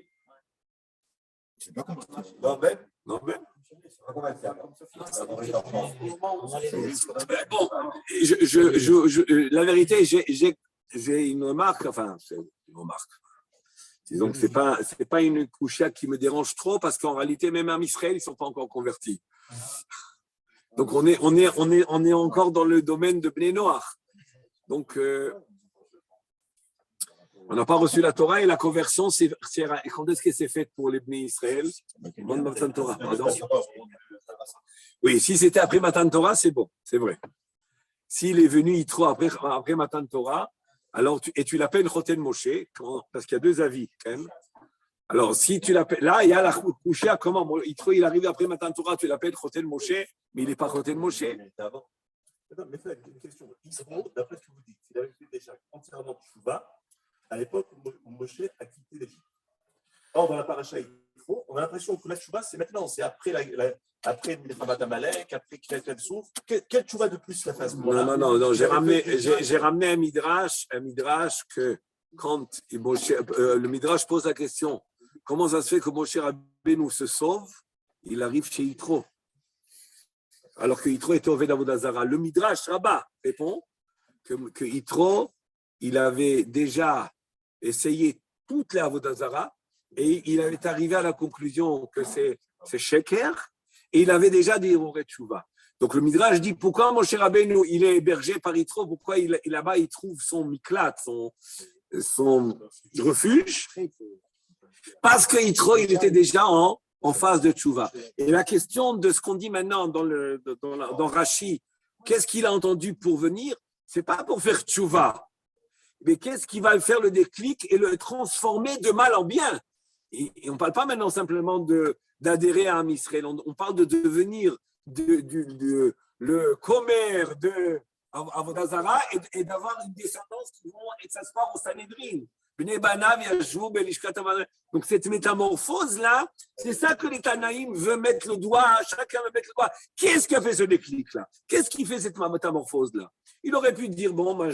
Je sais pas comment. Non, ben. Comment elle fait Bon, la vérité, j'ai une remarque, enfin, c'est une remarque. Disons que c'est pas une coucha qui me dérange trop, parce qu'en réalité, même en Israël, ils ne sont pas encore convertis. Donc, on est encore dans le domaine de Bnei Noach. Donc, on n'a pas reçu la Torah, et la conversion, quand est-ce que c'est fait pour les Bnei Israël? Matan Torah, pardon. Oui, si c'était après Matan Torah, c'est bon, c'est vrai. S'il est venu Yitro après Matan Torah, alors tu l'appelles Choten Moshe, parce qu'il y a deux avis quand même. Alors, si tu l'appelles, là, il y a la coucha, comment Yitro, il arrive après Matan Torah, tu l'appelles Choten Moshe, mais il n'est pas Choten Moshe. Non, mais ça, une question. Yitro, d'après ce que vous dites, il avait fait déjà entièrement Tchouva à l'époque où Moshe a quitté l'Égypte. Or, dans la paracha Yitro, on a l'impression que la Tchouva, c'est maintenant, c'est après après Milchamat Amalek, après Kitat Souf. Quel Tchouva de plus la phase? Non, j'ai ramené un midrash que quand le midrash pose la question, comment ça se fait que Moshe Rabbeinu se sauve, il arrive chez Yitro, alors que Yitro était au Avodah Zara. Le midrash Rabbah répond que Yitro, il avait déjà essayé toutes les Avodah Zara et il avait arrivé à la conclusion que c'est Sheker, et il avait déjà des Hirorei Tchouva. Donc le Midrash dit pourquoi Moshe Rabbeinu il est hébergé par Yitro, pourquoi là-bas il trouve son miklat, son refuge, parce que Yitro il était déjà en phase de Tchouva. Et la question de ce qu'on dit maintenant dans Rashi, qu'est-ce qu'il a entendu pour venir? C'est pas pour faire Tchouva, mais qu'est-ce qui va faire le déclic et le transformer de mal en bien? Et on ne parle pas maintenant simplement d'adhérer à un Israël, on parle de devenir le commère de Avodah Zara et d'avoir une descendance qui vont s'asseoir au Sanhedrin. Donc cette métamorphose-là, c'est ça que les Tanaïm veulent mettre le doigt, chacun veut mettre le doigt. Qu'est-ce qui a fait ce déclic-là? Qu'est-ce qui fait cette métamorphose-là? Il aurait pu dire, bon, moi,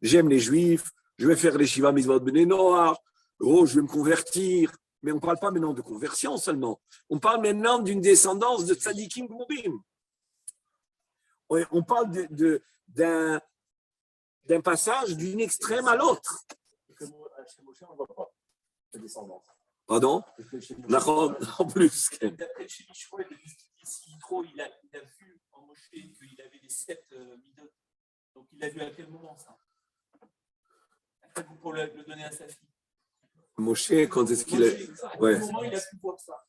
j'aime les Juifs, je vais faire les Shiva Mitzvot Bnei Noach, je vais me convertir. Mais on ne parle pas maintenant de conversion seulement. On parle maintenant d'une descendance de tzadikim gmourim. On parle d'un passage d'une extrême à l'autre. Chez Moshe, on ne voit pas la descendance. Pardon? En plus. D'après chez Mishroel, si Yitro, il a vu en Moshe qu'il avait les 7 midot. Donc il a vu à quel moment ça? À quel moment pour le donner à sa fille? Moshe, quand est-ce qu'il est. Ouais. À quel moment il a pu voir ça?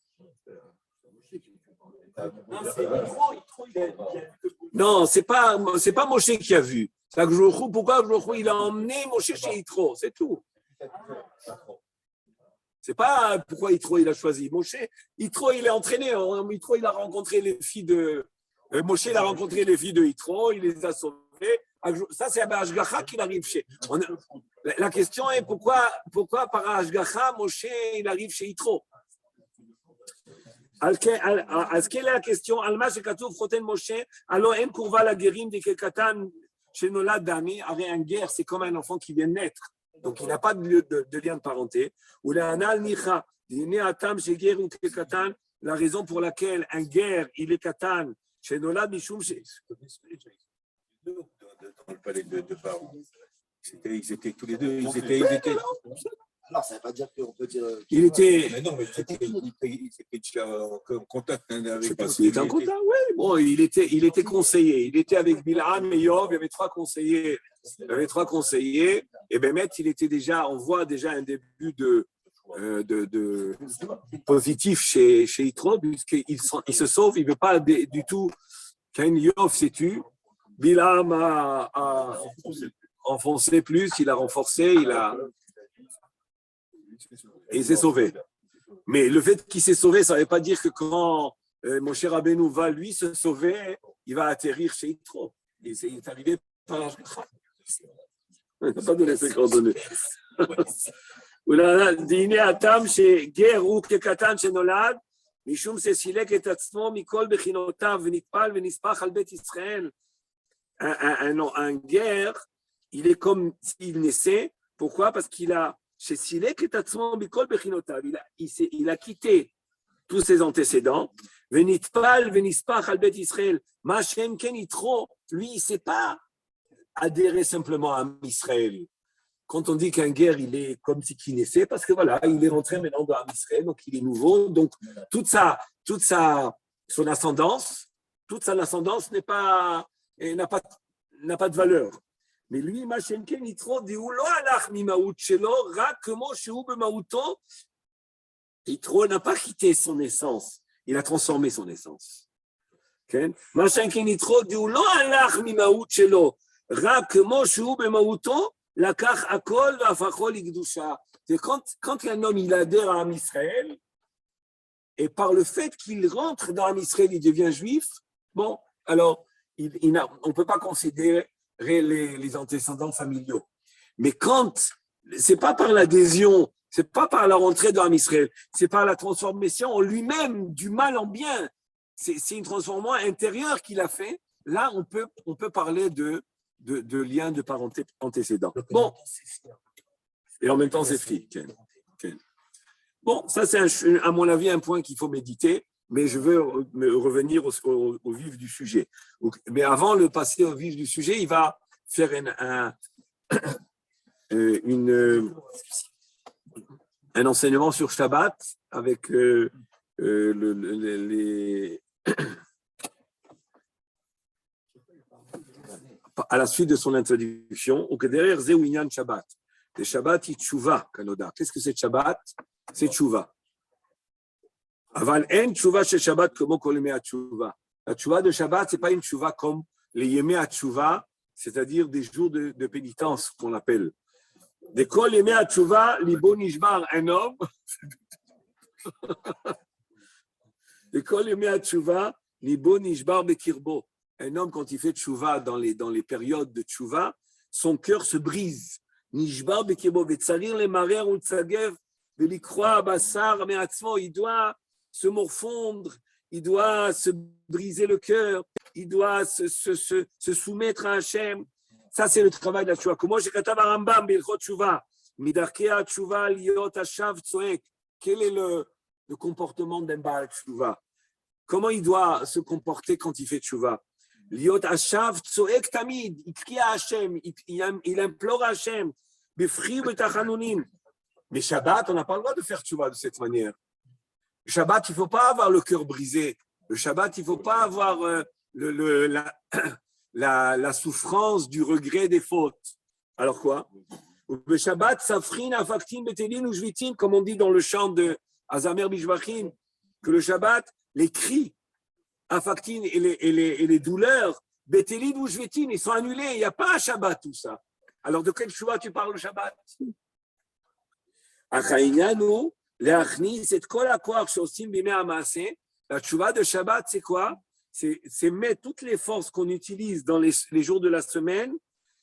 Non, c'est Yitro, il a vu que. Non, c'est pas Moshe qui a vu. C'est que pourquoi il a emmené Moshe chez Yitro, c'est tout. C'est pas pourquoi Yitro il a choisi. Moshe, Yitro il est entraîné. Yitro il a rencontré les filles de. Moshe il a rencontré les filles de Yitro, il les a sauvées. Ça c'est à Ashgacha qu'il arrive chez. La question est pourquoi par Ashgacha Moshe il arrive chez Yitro. Est-ce quelle est la question? Alma shekatuv choten Moshe, alors en kurva la guérim de kekatan chez Nolad Dami, avec un guerre, c'est comme un enfant qui vient de naître. Donc, il n'a pas de lien de parenté. Ou le anal nicha, la raison pour laquelle un guerre, il est katan, chez Nolad Mishum, dans le palais de Pharaon. Ils étaient tous les deux, ils étaient. Alors, ça ne veut pas dire qu'on peut dire. Il était. Mais non, mais ils étaient déjà en contact avec. Je ne sais pas s'il était en contact, oui. Bon, il était conseiller. Il était avec Bilham et Yov, il y avait trois conseillers. Et Bémet, il était déjà, on voit déjà un début de positif chez Yitro, puisqu'il se sauve, il ne veut pas du tout qu'un Yov s'est tué. Bilham a enfoncé plus, il a renforcé, et il s'est sauvé. Mais le fait qu'il s'est sauvé, ça ne veut pas dire que quand mon cher Rabbeinu va lui se sauver, il va atterrir chez Yitro. Il est arrivé par la Shekha. Il n'a pas donné ses coordonnées. דהנה התם שגר הוא כקטן שנולד, משום שסילק את עצמו מכל בחינותיו ונטפל ונספח על בית ישראל. Un guerre, il est comme s'il naissait. Pourquoi? Parce qu'il a, il a quitté tous ses antécédents. Venitpal, venispach al bet Israël. Machem ken Yitro, lui, il ne s'est pas adhéré simplement à Israël. Quand on dit qu'un guerre, il est comme si qu'il naissait, parce que voilà, il est rentré maintenant dans Israël, donc il est nouveau. Donc son ascendance, toute son ascendance n'a pas de valeur. Mais lui, Machem ken Yitro, d'où lo alach mimaout shelo, rak kemo shehu b'maouto. Yitro n'a pas quitté son essence, il a transformé son essence. Machem ken Yitro, d'où lo alach mimaout shelo, rak kemo shehu b'maouto, lakach akol v'afachol ikdusha. C'est quand un homme il adhère à Israël, et par le fait qu'il rentre dans Israël, il devient juif. Bon, alors on ne peut pas considérer les antécédents familiaux. Mais quand, c'est pas par l'adhésion, c'est pas par la rentrée dans Israël, c'est par la transformation en lui-même du mal en bien. C'est une transformation intérieure qu'il a fait. Là, on peut parler de lien de parenté antécédent. Bon. Et en même temps, c'est fille. Bon, ça, c'est à mon avis un point qu'il faut méditer. Mais je veux revenir au vif du sujet. Mais avant de passer au vif du sujet, il va faire un enseignement sur Shabbat avec à la suite de son introduction. Derrière Zéouinyan Shabbat. Le Shabbat, il tchouva, Kanoda. Qu'est-ce que c'est Shabbat? C'est tchouva. Aval en tchouva chez Shabbat comme kol yemei tchouva. La tchouva de Shabbat, c'est pas une tchouva comme les yemei tchouva, c'est-à-dire des jours de pénitence qu'on appelle. Des kol yemei tchouva, libo nishbar, un homme. Des kol yemei tchouva, libo nishbar bekirbo. Un homme quand il fait tchouva dans les périodes de tchouva, son cœur se brise. Nishbar bekirbo, vetzarir le marer ou tzagev, velikroa basar me'atzmo, il doit se morfondre, il doit se briser le cœur, il doit se soumettre à Hachem. Ça, c'est le travail de la tchouva. Comment j'ai katav Rambam bilchot tchouva, midarkei tchouva liot hashav tzoek. Quel est le comportement d'un baal tchouva? Comment il doit se comporter quand il fait tchouva? Liot hashav tzoek tamid, il crie à Hachem, il implore Hachem, befri betachanunim. Mais Shabbat, on n'a pas le droit de faire tchouva de cette manière. Le Shabbat, il ne faut pas avoir le cœur brisé. Le Shabbat, il ne faut pas avoir la souffrance du regret des fautes. Alors quoi? Le Shabbat, safrin, afaktin, betelin ou jvitin, comme on dit dans le chant de Azamer Bishvachim, que le Shabbat, les cris, afaktin et les douleurs, betelin ou jvitin, ils sont annulés. Il n'y a pas un Shabbat, tout ça. Alors de quel Shabbat tu parles le Shabbat? Achaïnianou, la tchouva de Shabbat, c'est quoi? C'est mettre toutes les forces qu'on utilise dans les jours de la semaine,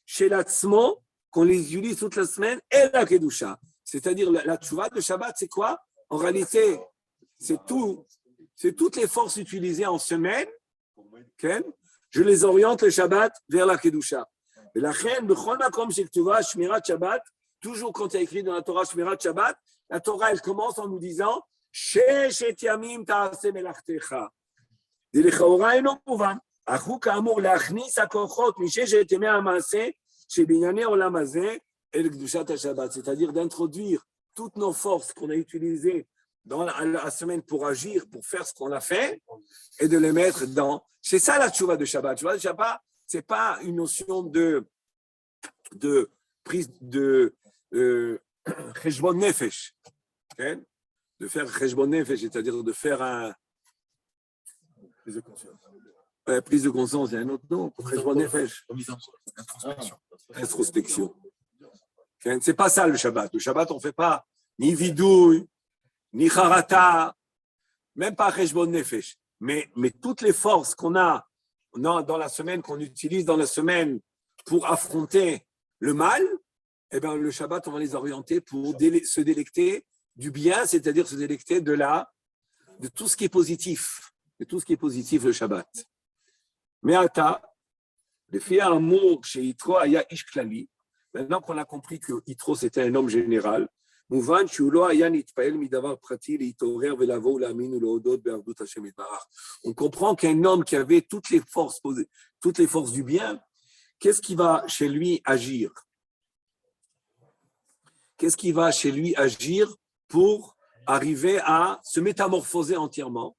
chez l'Atzmo, qu'on les utilise toute la semaine, et la Kedusha. C'est-à-dire, la tchouva de Shabbat, c'est quoi? En réalité, c'est toutes les forces utilisées en semaine, okay? Je les oriente le Shabbat vers la Kedusha. Et la reine, b'chol makom shel Ketuvah, shmirat Shabbat, toujours quand il y a écrit dans la Torah Shmirat Shabbat, la Torah, elle commence en nous disant Shesh et yamim ta'aseh melachtecha. D'elechaora eno mouvan. Achu ka'amur le'achnis ha'kochot mishesh et yamei ha'maaseh shebinyane olam hazeh el kedushat ha'Shabbat. C'est-à-dire d'introduire toutes nos forces qu'on a utilisées dans la semaine pour agir, pour faire ce qu'on a fait, et de les mettre dans. C'est ça la tchouva de Shabbat. La tchouva de Shabbat, c'est pas une notion de prise de cheshbon nefesh, okay? De faire cheshbon nefesh, c'est-à-dire de faire un Prise de conscience. Prise de conscience, il y a un autre nom, cheshbon nefesh, introspection. Okay? C'est pas ça le Shabbat. Le Shabbat, on fait pas ni vidouille, ni charata, même pas cheshbon nefesh. Mais toutes les forces qu'on a dans la semaine, qu'on utilise dans la semaine pour affronter le mal, eh bien, le Shabbat, on va les orienter pour se délecter du bien, c'est-à-dire se délecter de tout ce qui est positif, le Shabbat. Mais ata, le fait un mot chez Yitro, aya ish klali. Maintenant qu'on a compris que Yitro c'était un homme général, mouvan shulo aya nitpael midavar prati leitorer velavo lamin ou leodot be'avdut Hashem itbarach. On comprend qu'un homme qui avait toutes les forces du bien, qu'est-ce qui va chez lui agir? Qu'est-ce qui va chez lui agir pour arriver à se métamorphoser entièrement?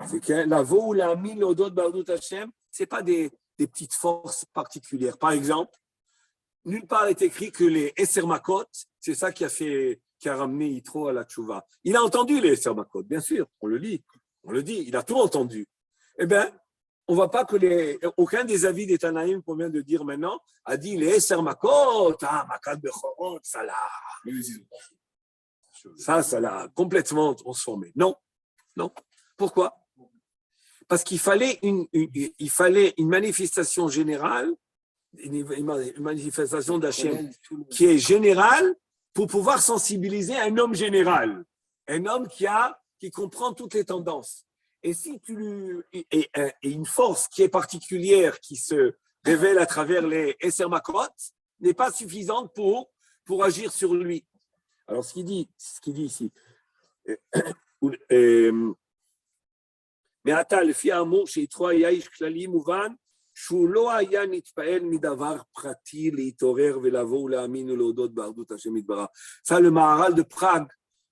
C'est que la vo ou la min l'odot ba'adut Hashem, c'est pas des petites forces particulières. Par exemple, nulle part est écrit que les Eser Makot, c'est ça qui a ramené Yitro à la tchouva. Il a entendu les Eser Makot, bien sûr, on le dit, il a tout entendu. Eh bien, on ne voit pas que aucun des avis des Tanaïm qu'on vient de dire maintenant a dit les Eser Makot, Makat Bechorot, ça l'a complètement transformé. Non. Pourquoi? Parce qu'il fallait une manifestation générale, une manifestation d'Hachem qui est générale pour pouvoir sensibiliser un homme général, un homme qui comprend toutes les tendances. Et si et une force qui est particulière, qui se révèle à travers les Eser Makot, n'est pas suffisante pour agir sur lui. Alors, ce qu'il dit ici, mais attends, le fi amour chez Yitro היה איש כללי מובן שהוא לא היה נתפעל מדבר פרטי להתעורר ולבוא ולהאמין ולהודות באחדות השם יתברך. Ça, le Maharal de Prague,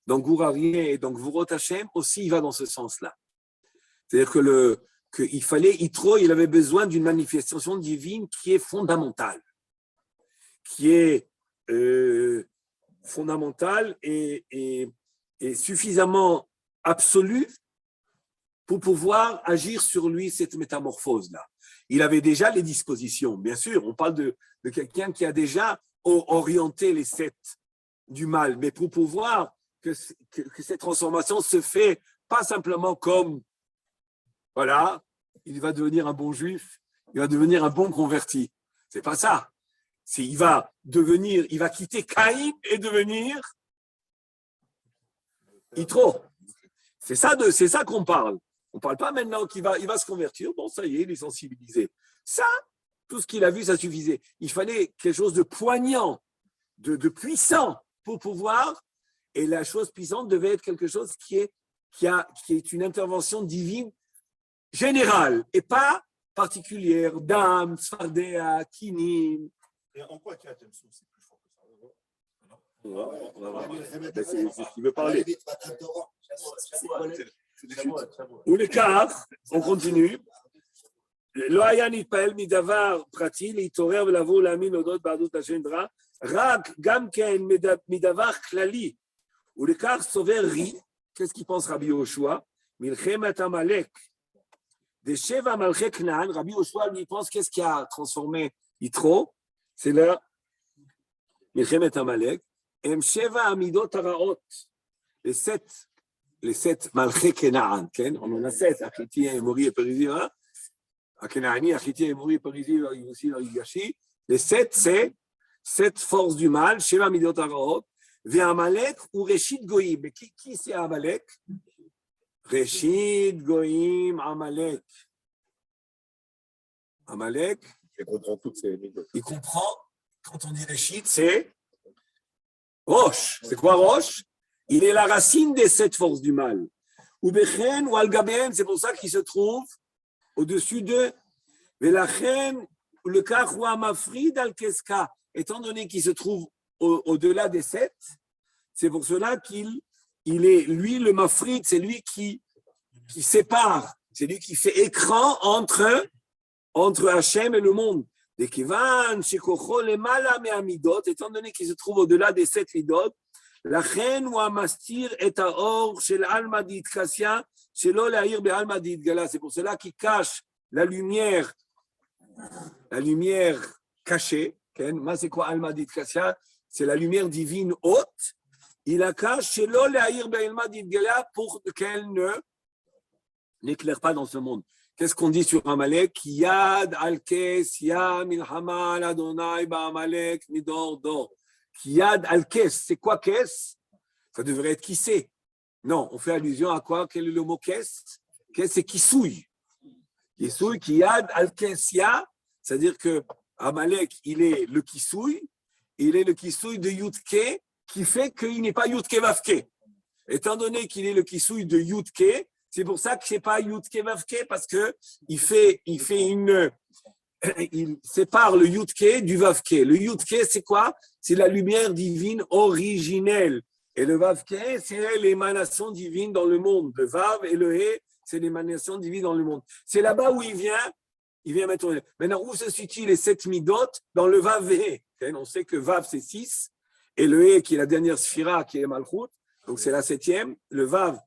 dans Gourarié et dans Gvurot Hashem, aussi il va dans ce sens-là. C'est-à-dire qu'il fallait, Yitro, il avait besoin d'une manifestation divine qui est fondamentale, qui est fondamentale et suffisamment absolue pour pouvoir agir sur lui cette métamorphose-là. Il avait déjà les dispositions, bien sûr, on parle de quelqu'un qui a déjà orienté les sept du mal, mais pour pouvoir que cette transformation se fait pas simplement comme, voilà, il va devenir un bon juif, il va devenir un bon converti. C'est pas ça. Il va quitter Caïn et devenir Yitro. C'est ça qu'on parle. On ne parle pas maintenant qu'il va se convertir. Bon, ça y est, il est sensibilisé. Ça, tout ce qu'il a vu, ça suffisait. Il fallait quelque chose de poignant, de puissant pour pouvoir. Et la chose puissante devait être quelque chose qui est une intervention divine générale et pas particulière. Dam, Sfardea, Kinim. Et en quoi Kirat Yamsou, c'est plus fort que ça? On va voir. C'est ce qu'il veut parler. Ou les quarts, on continue. לא היה נתפעל מדבר פרטי להתעורר ולבוא להאמין להודות באחדות השם יתברך, רק גם כן מדבר כללי. ולכך סובר רי, qu'est-ce qu'il pense Rabbi Yoshua? מלחמת עמלק. Des שבע מלכי כנען, Rabbi Yoshua lui pense qu'est-ce qui a transformé Yitro? C'est là, מלחמת עמלק. הם שבע המידות הרעות. les sept malchei Kenaan, on en a 7, Achiti, Émori et Périsie, Akenaani, Achiti, Émori et Périsie, aussi Yigashi. Les 7, c'est 7 forces du mal, Sheva Midot Haraot, Amalek ou Reshit Goïm. Mais qui c'est Amalek? Reshit Goïm, Amalek. Amalek, Il comprend toutes ces midot. il comprend, quand on dit Reshit, c'est Roche. C'est quoi Roche? Il est la racine des 7 forces du mal. Ou Bechen ou Al-Gaben, c'est pour ça qu'il se trouve au-dessus de Velachen, le Kachwa Mafrid Al-Keska, étant donné qu'il se trouve au-delà des 7, c'est pour cela qu'il est, lui, le Mafrid, c'est lui qui sépare, c'est lui qui fait écran entre Hachem et le monde. Étant donné qu'il se trouve au-delà des 7 midot, la reine ou amastir est à or chez l'alma d'Itkassia, chez l'olaïr be'alma d'Itgala. C'est pour cela qu'il cache la lumière cachée. C'est quoi alma d'Itkassia? C'est la lumière divine haute. Il la cache chez l'olaïr be'alma d'Itgala pour qu'elle n'éclaire pas dans ce monde. Qu'est-ce qu'on dit sur Amalek? Yad al-kes, ya milhama al-Adonai ba'amalek midor dor. Yad al-kes, c'est quoi kes? Ça devrait être qui c'est. Non, on fait allusion à quoi? Quel est le mot kes? Kes, c'est qui souille. Qui souille, qui yad al-kes ya, c'est-à-dire que Amalek, il est le qui souille, il est le qui souille de Yudke, qui fait qu'il n'est pas Yudke Vavke. Étant donné qu'il est le qui souille de Yudke, c'est pour ça que c'est pas Yudke Vavke, parce que il sépare le Yudke du Vavke. Le Yudke, c'est quoi? C'est la lumière divine originelle. Et le Vavke, c'est l'émanation divine dans le monde. Le Vav et le He, c'est l'émanation divine dans le monde. C'est là-bas où il vient maintenant. Maintenant, où se situent les 7 midot? Dans le Vav et He. On sait que Vav, c'est 6, et le He, qui est la dernière sphira, qui est Malchut, donc c'est la 7e. Le Vav,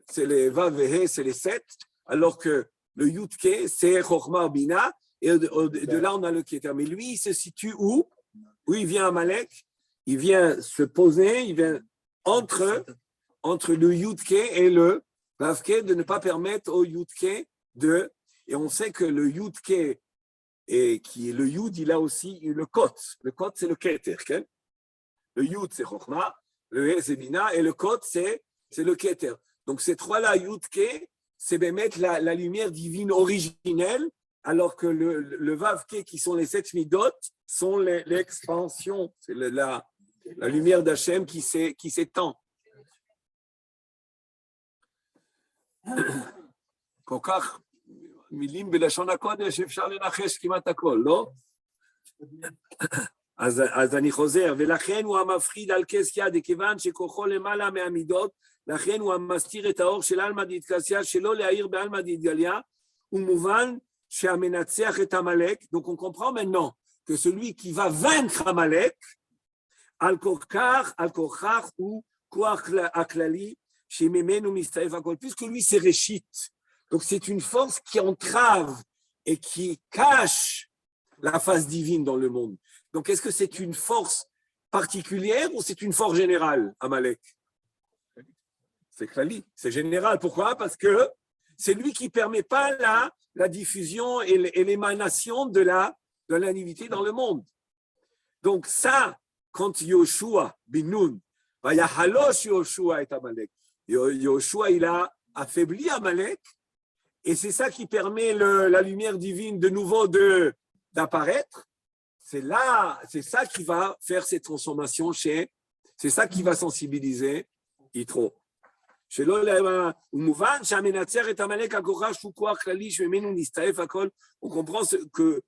c'est les Vav et He, c'est les 7, alors que le Yudke, c'est Chochma Bina, et de là, on a le Keter. Mais lui, il se situe où? Où il vient à Amalek? Il vient se poser, il vient entre le Yudke et le Vavke, de ne pas permettre au Yudke de... Et on sait que le Yudke, qui est le Yud, il a aussi le Kot. Le Kot, c'est le Keter. Le Yud, c'est Chochma, le He, c'est Bina, et le Kot, c'est le Keter. Donc, ces trois-là, Yudke, c'est mettre la lumière divine originelle, alors que le Vavke, qui sont les 7 midot, sont l'expansion, c'est la lumière d'Hachem qui s'étend. כל כך מילים בלשון הקודש, אפשר לנחש כמעט הכל, לא? אז אני חוזר, ולכן הוא המפחיד על כס יד, כיוון שכוחו למעלה מהמידות, לכן הוא המסתיר את האור של אלמא דאיטקסיה, שלא להאיר באלמא דאיטגליה, ומובן שהמנצח את עמלק. Donc on comprend maintenant que celui qui va vaincre Amalek, al korkach ou koach aklali, shememenu mistaef akol, puisque lui c'est Réchit. Donc c'est une force qui entrave et qui cache la face divine dans le monde. Donc est-ce que c'est une force particulière ou c'est une force générale, Amalek? C'est klali, c'est général. Pourquoi? Parce que c'est lui qui ne permet pas la diffusion et l'émanation de la divinité dans le monde. Donc ça, quand Yoshua bin Nun, Vayahalosh Yoshua et Amalek, Yoshua il a affaibli Amalek, et c'est ça qui permet la lumière divine de nouveau d'apparaître. C'est ça qui va faire ces transformations c'est ça qui va sensibiliser Yitro. On comprend que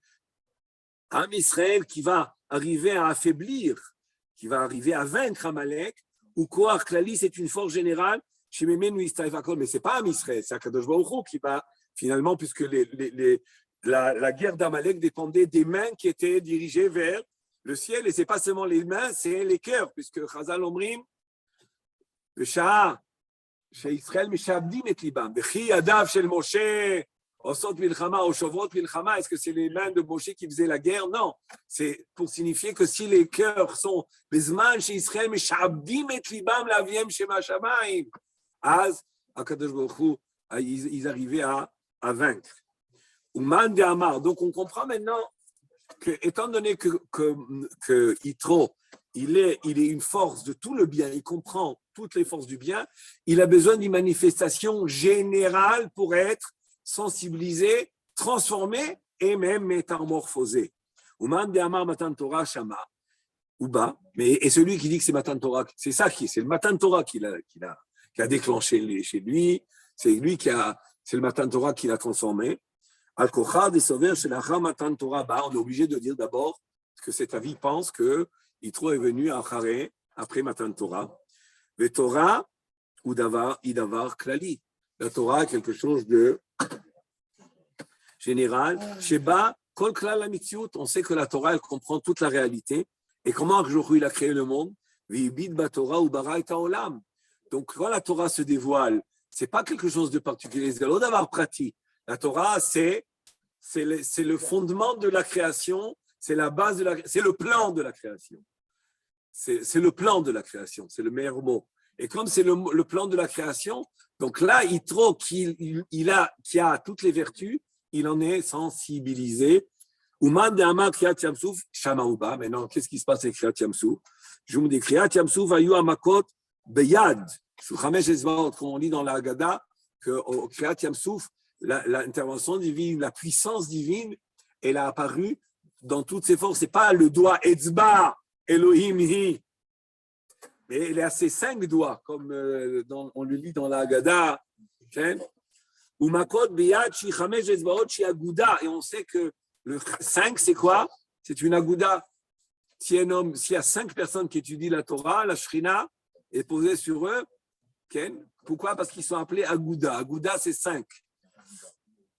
Am Israël qui va arriver à affaiblir, qui va arriver à vaincre Amalek, ou Koach Klali, c'est une force générale, mais ce n'est pas Am Israël, c'est Akadosh Baruch Hu qui va finalement, puisque la guerre d'Amalek dépendait des mains qui étaient dirigées vers le ciel, et ce n'est pas seulement les mains, c'est les cœurs, puisque Chazal Omrim, le Shah, chez Israël, Meshabdim et Libam. Bechi Adav shel Moshe, Osot Milchama, Oshovot Milchama, est-ce que c'est les mains de Moshe qui faisaient la guerre? Non. C'est pour signifier que si les cœurs sont Bezman chez Israël, Meshabdim et Libam, Laviem Shema Shamayim, Az, Akadosh Baruch Hu, ils arrivaient à vaincre. Uman de Amar. Donc on comprend maintenant que, étant donné que Yitro, il est une force de tout le bien, il comprend toutes les forces du bien, il a besoin d'une manifestation générale pour être sensibilisé, transformé et même métamorphosé. Uman de Amar Matan Torah Shama. ou bas. Et celui qui dit que c'est Matan Torah, c'est ça c'est le Matan Torah qui a déclenché chez lui. C'est lui c'est le Matan Torah qui l'a transformé. Al-Kocha des sauveurs chez la Matan Torah. On est obligé de dire d'abord que cet avis pense que Yitro est venu à Charé après Matan Torah. Le Torah ou Idavar Klali. La Torah est quelque chose de général. Sheba, Kol Klal HaMitziut, on sait que la Torah, elle comprend toute la réalité. Et comment Akjouchou, il a créé le monde? V'ibid Batorah ou bara et haolam. Donc, quand la Torah se dévoile, c'est pas quelque chose de particulier, c'est l'odavar pratique. La Torah, c'est le fondement de la création, c'est la base c'est le plan de la création. C'est le plan de la création, c'est le meilleur mot. Et comme c'est le plan de la création, donc là, Yitro, qui a toutes les vertus, il en est sensibilisé. Ouman de Hama Kriyat Yamsouf, Shamaouba. Maintenant, qu'est-ce qui se passe avec Kriyat Yamsouf? Je vous dis, Kriyat Yamsouf, Ayu Amakot, Beyad. Sur Chamesh Ezvaot, comme on lit dans la Haggadah, que au Kriyat Yamsouf, l'intervention divine, la puissance divine, elle a apparu dans toutes ses forces. Ce n'est pas le doigt Etzba, Elohim Hi. Mais elle est à ses 5 doigts, comme on le lit dans la Haggadah. Umakot Beyad, Shi Chamesh Ezvaot, Shi Aguda. Et on sait que le 5, c'est quoi? C'est une Aguda. S'il y a 5 personnes qui étudient la Torah, la Shrina est posée sur eux. Pourquoi? Parce qu'ils sont appelés Aguda. Aguda, c'est 5.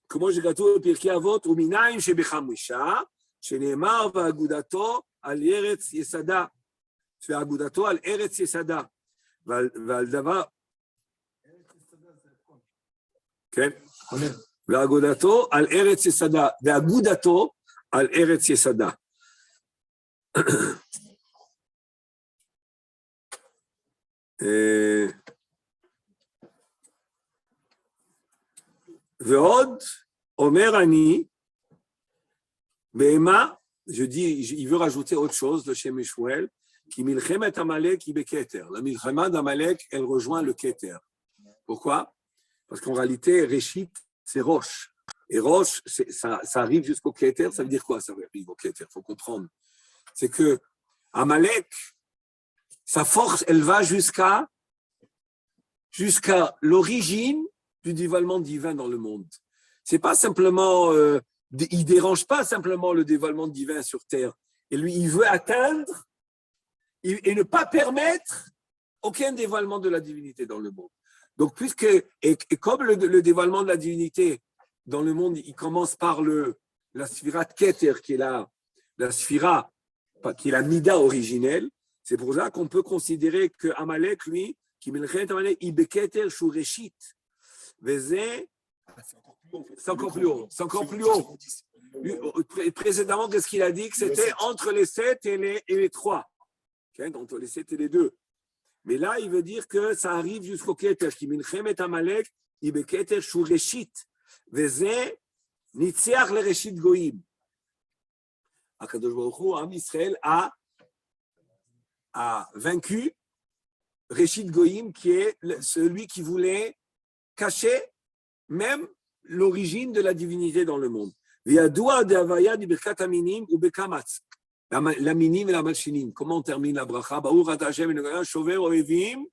Comment j'ai gâté au Pirkei Avot, ou Minaim Shebechamisha, Shenemar va'agudato al Eretz Yesada. Tu as Agudato al Eretz Yesada. Valdava. Va'agudato al Eretz Yesada. Va'agudato al Eretz Yesada. Ve'od Omer Ani Be'ema, je dis, il veut rajouter autre chose de chez Meshouel, qui milchemet Amalek qui beketer. La milchema d'Amalek, elle rejoint le keter. Pourquoi? Parce qu'en réalité, Réchit, c'est Roche. Et Roche, ça arrive jusqu'au keter. Ça veut dire quoi, ça arrive au keter? Il faut comprendre. C'est que Amalek, sa force, elle va jusqu'à l'origine du dévoilement divin dans le monde. C'est pas simplement, il dérange pas simplement le dévoilement divin sur terre. Et lui, il veut atteindre et ne pas permettre aucun dévoilement de la divinité dans le monde. Donc, et comme le dévoilement de la divinité dans le monde, il commence par la sphira de Keter, qui est la sphira, qui est la mida originelle, c'est pour ça qu'on peut considérer que Amalek, lui, qui milchet Amalek, il beketer shu reshit. C'est encore plus haut. C'est encore plus haut. Précédemment, qu'est-ce qu'il a dit? Que c'était entre les 7 et les 3. Entre les 7 et les 2. Mais là, il veut dire que ça arrive jusqu'au Keter. Qui milchem et Amalek, il beketer shu reshit. Vezé, nitziach le reshit goïm. Akadosh Baruch Hu, Am Israël a vaincu Reshit Goïm, qui est celui qui voulait cacher même l'origine de la divinité dans le monde. La minim et la malchinim. Comment on termine la bracha? Baruch ata Hashem Elokeinu shover oevim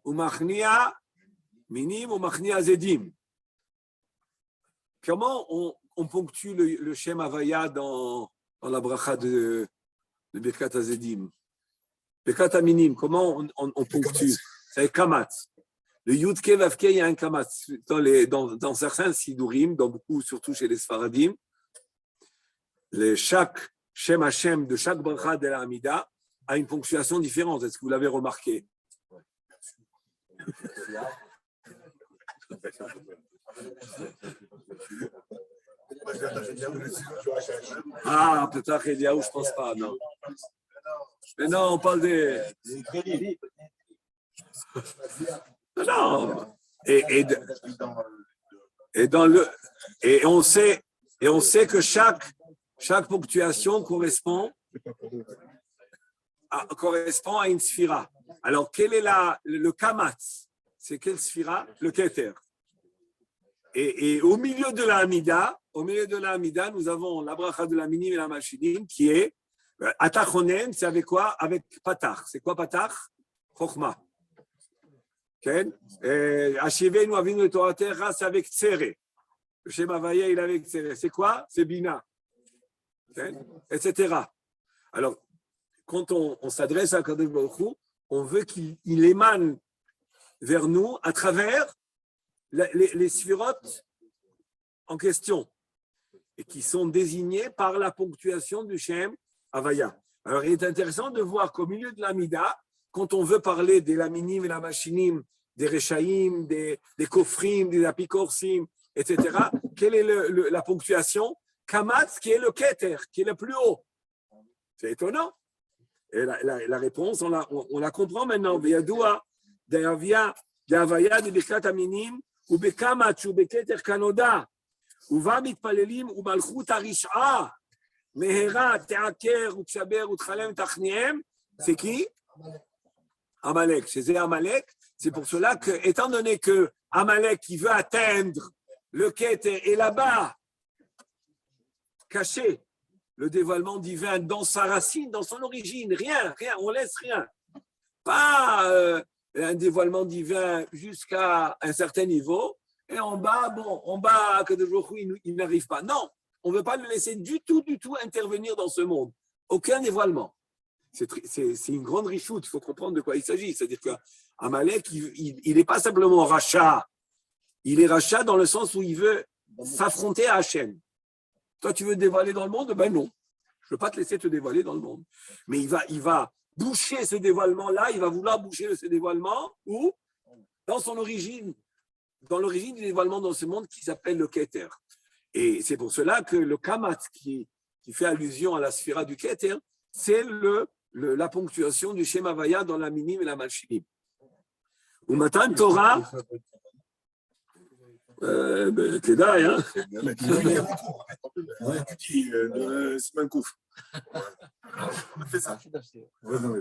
umachnia minim umachnia zedim. Comment on ponctue le Shem Havaya dans la bracha de Birkat Hazedim? Birkat Aminim, comment on ponctue? C'est Kamatz. Le Yud Ke Vav Ke, il y a un Kamatz. Dans certains Sidurim, dans beaucoup, surtout chez les Sfaradim, chaque Shem Hashem de chaque bracha de la Hamida a une ponctuation différente. Est-ce que vous l'avez remarqué? Ah, peut-être Eliaou, je ne pense pas, non. Mais non, on parle des. Non. Et on sait que chaque ponctuation correspond à une sphira. Alors, quel est le kamatz? C'est quelle sphira? Le keter. Et au milieu de la Hamida, nous avons la bracha de la minim et la malchinim qui est Atachonen, c'est avec quoi? Avec Patach. C'est quoi Patach? Chokhmah. Ashivenu avinu Torah terra, c'est avec Tsere. Le Shem Havaya, il est avec Tsere. C'est quoi? C'est Bina. Etc. Alors, quand on s'adresse à Kadosh Baruch Hu, on veut qu'il émane vers nous à travers les sphirotes en question et qui sont désignés par la ponctuation du Shem Havaya. Alors, il est intéressant de voir qu'au milieu de l'Amida, quand on veut parler des laminim et la machinim, des rechaïm, des kofrim, des apikorsim, etc., quelle est la ponctuation? Kamatz, qui est le keter, qui est le plus haut. C'est étonnant. Et la réponse, on la comprend maintenant. Veyadoua, d'Avia, d'Avaya, de Birkat Aminim, ou Bekamatz, ou Beketer Kanoda, ou Vamit Palelim, ou Malchut Arish'a, Mehera, Teaker, ou Kshaber, ou Tchalem, Tachniem, c'est qui? Amalek. C'est Amalek. C'est pour cela que, étant donné que Amalek, qui veut atteindre le keter, est là-bas, caché, le dévoilement divin dans sa racine, dans son origine, rien, on laisse rien. Pas un dévoilement divin jusqu'à un certain niveau, et en bas, que de jour il n'arrive pas. Non, on ne veut pas le laisser du tout intervenir dans ce monde. Aucun dévoilement. C'est une grande richoute, il faut comprendre de quoi il s'agit. C'est-à-dire qu'Amalek, il n'est pas simplement rachat, il est rachat dans le sens où il veut s'affronter à Hachem. Toi, tu veux te dévoiler dans le monde? Ben non. Je ne veux pas te laisser te dévoiler dans le monde. Mais il va boucher ce dévoilement-là, il va vouloir boucher ce dévoilement, où? Dans son origine, dans l'origine du dévoilement dans ce monde qui s'appelle le Keter. Et c'est pour cela que le Kamat, qui fait allusion à la sphira du Keter, c'est la ponctuation du Shem Havaya dans la minim et la malchinim. Ou Matan Torah, Kedai, hein? C'est un coup. On a fait ça. Non,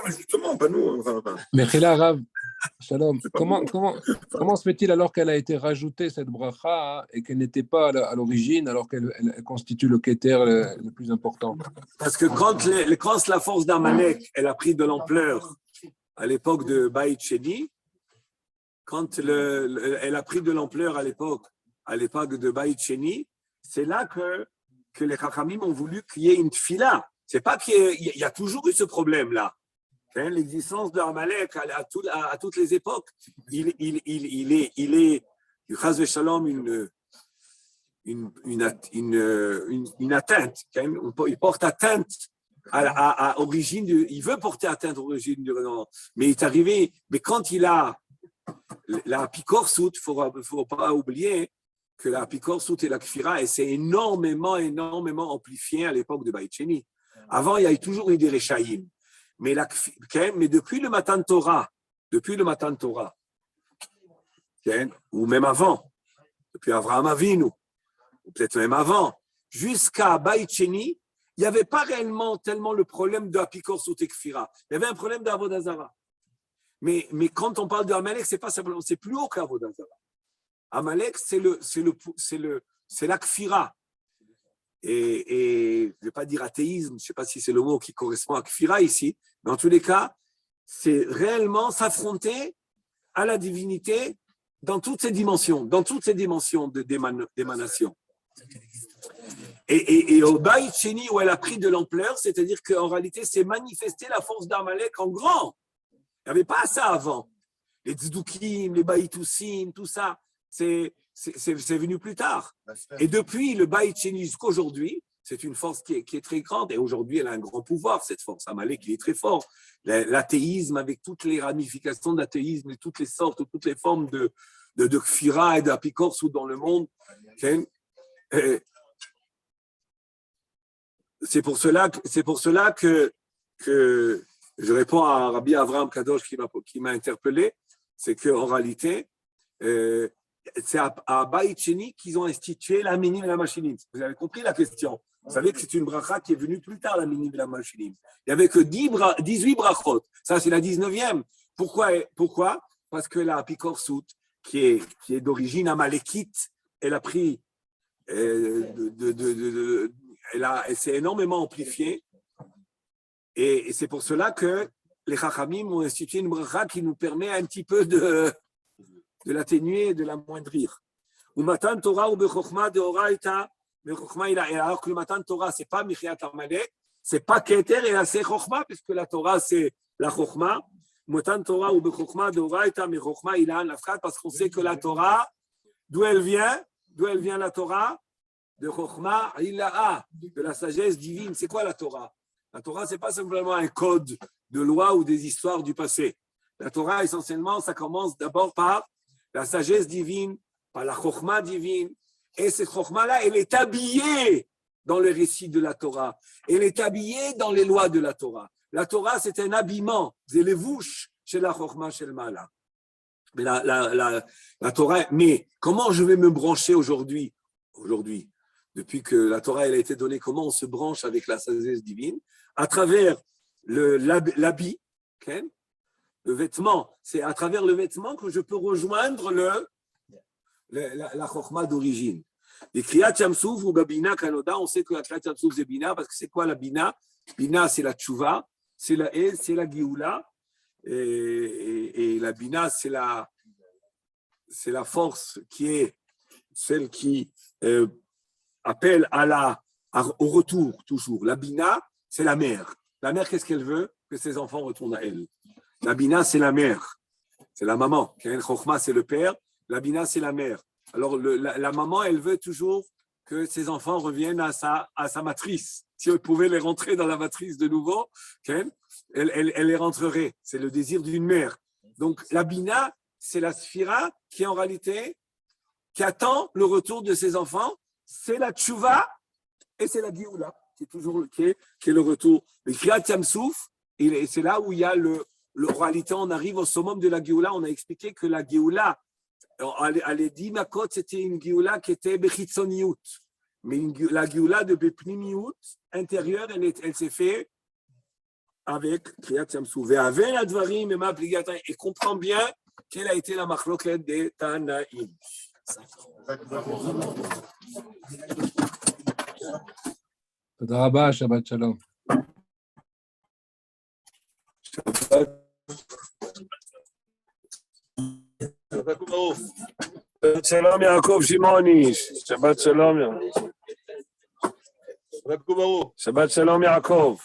mais justement, pas nous. Mais Khila Rav, Shalom, comment se fait-il alors qu'elle a été rajoutée, cette bracha, hein, et qu'elle n'était pas à l'origine, alors qu'elle constitue le keter le plus important? Parce que quand la force d'Amalek, elle a pris de l'ampleur à l'époque de Baït Sheni, quand elle a pris de l'ampleur à l'époque de Baït Sheni, c'est là que les Chachamim ont voulu qu'il y ait une tfila. C'est pas qu'il y a toujours eu ce problème-là. Hein, l'existence de Amalek à toutes les époques, il est Chas v'Shalom, une atteinte. Hein, il porte atteinte à l'origine, il veut porter atteinte à l'origine du renommement. Mais il est arrivé, mais quand il a la Pikorsut, il ne faut pas oublier que la Pikorsut et la Kfira, et c'est énormément amplifié à l'époque de Baït Sheni. Avant, il y a toujours eu des Rechaïm. Mais depuis le Matan Torah, ou même avant, depuis Avraham Avinu, ou peut-être même avant, jusqu'à Baït Sheni, il n'y avait pas réellement tellement le problème de Apikorsut et Kfira. Il y avait un problème d'Avodah Zara. Mais quand on parle de Amalek, c'est pas simplement, c'est plus haut qu'Avodah Zara. Amalek, c'est la Kfira. Et je ne vais pas dire athéisme, je ne sais pas si c'est le mot qui correspond à Kfira ici, mais en tous les cas, c'est réellement s'affronter à la divinité dans toutes ses dimensions d'émanation. Et au Baït Sheni, où elle a pris de l'ampleur, c'est-à-dire qu'en réalité, c'est manifesté la force d'Amalek en grand. Il n'y avait pas ça avant. Les Tzdukim, les Baïtoussim, tout ça, c'est venu plus tard. Et depuis le Baït Sheni jusqu'aujourd'hui, c'est une force qui est très grande. Et aujourd'hui, elle a un grand pouvoir, cette force. Amalek, il est très fort. L'athéisme, avec toutes les ramifications d'athéisme, et toutes les sortes, toutes les formes de Kfira et d'Apikorsut dans le monde. C'est pour cela que je réponds à Rabbi Avraham Kadosh qui m'a interpellé, c'est qu'en réalité, c'est à Baït Sheni qu'ils ont institué la minim et la machinim. Vous avez compris la question. Vous savez que c'est une bracha qui est venue plus tard, la minim et la machinim. Il n'y avait que 18 brachot. Ça, c'est la 19e. Pourquoi? Parce que la Apikorsut, qui est d'origine amalekite, elle a pris elle s'est énormément amplifiée. Et c'est pour cela que les Chachamim ont institué une bracha qui nous permet un petit peu de l'atténuer et de l'amoindrir. Ou Matan Torah ou Bechokma de Oraita, Bechokma il a. Alors que le Matan Torah, c'est pas Michiat Amalek, c'est pas Keter et c'est Chokma, puisque la Torah c'est la Chokma. Matan Torah ou Bechokma de Oraita, mais Chokma il a un lafkat, parce qu'on sait que la Torah, d'où elle vient la Torah? De Chokma Ilaha, de la sagesse divine. C'est quoi la Torah? La Torah, c'est pas simplement un code de loi ou des histoires du passé. La Torah, essentiellement, ça commence d'abord par la sagesse divine, par la chokhma divine. Et cette chokhma-là, elle est habillée dans le récit de la Torah. Elle est habillée dans les lois de la Torah. La Torah, c'est un habillement. C'est les vouches chez la chokhma, chez le mala. Mais la Torah, mais comment je vais me brancher aujourd'hui, depuis que la Torah elle a été donnée, comment on se branche avec la sagesse divine? À travers l'habit, okay? Le vêtement. C'est à travers le vêtement que je peux rejoindre la chokhma d'origine. Les Kriyat Yamsouf ou Bina Kanoda, on sait que la Kriyat Yamsouf c'est Bina, parce que c'est quoi la Bina? Bina c'est la Tchouva, c'est la Géoula, et la Bina c'est la force qui est celle qui appelle au retour toujours. La Bina, c'est la mère. La mère, qu'est-ce qu'elle veut? Que ses enfants retournent à elle. La Bina, c'est la mère. C'est la maman. Chokhma, c'est le père. La Bina, c'est la mère. Alors, la maman, elle veut toujours que ses enfants reviennent à sa matrice. Si elle pouvait les rentrer dans la matrice de nouveau, elle les rentrerait. C'est le désir d'une mère. Donc, la Bina, c'est la sphira qui, en réalité, qui attend le retour de ses enfants. C'est la tchouva et c'est la Géoula, qui est le retour. Le Kriyat Yamsouf, et c'est là où il y a en réalité, on arrive au summum de la Géoula. On a expliqué que la Géoula, à l'Edi Makot, c'était une Géoula qui était Bechitzoniout. Mais la Géoula de Bepnimiout, intérieure, elle s'est faite avec Kriyat Yamsouf. Et comprend bien quelle a été la machloket des Tanaïm. תודה רבה, שבת שלום. שבת שלום יעקב שמעוני, שבת שלום. שבת שלום יעקב.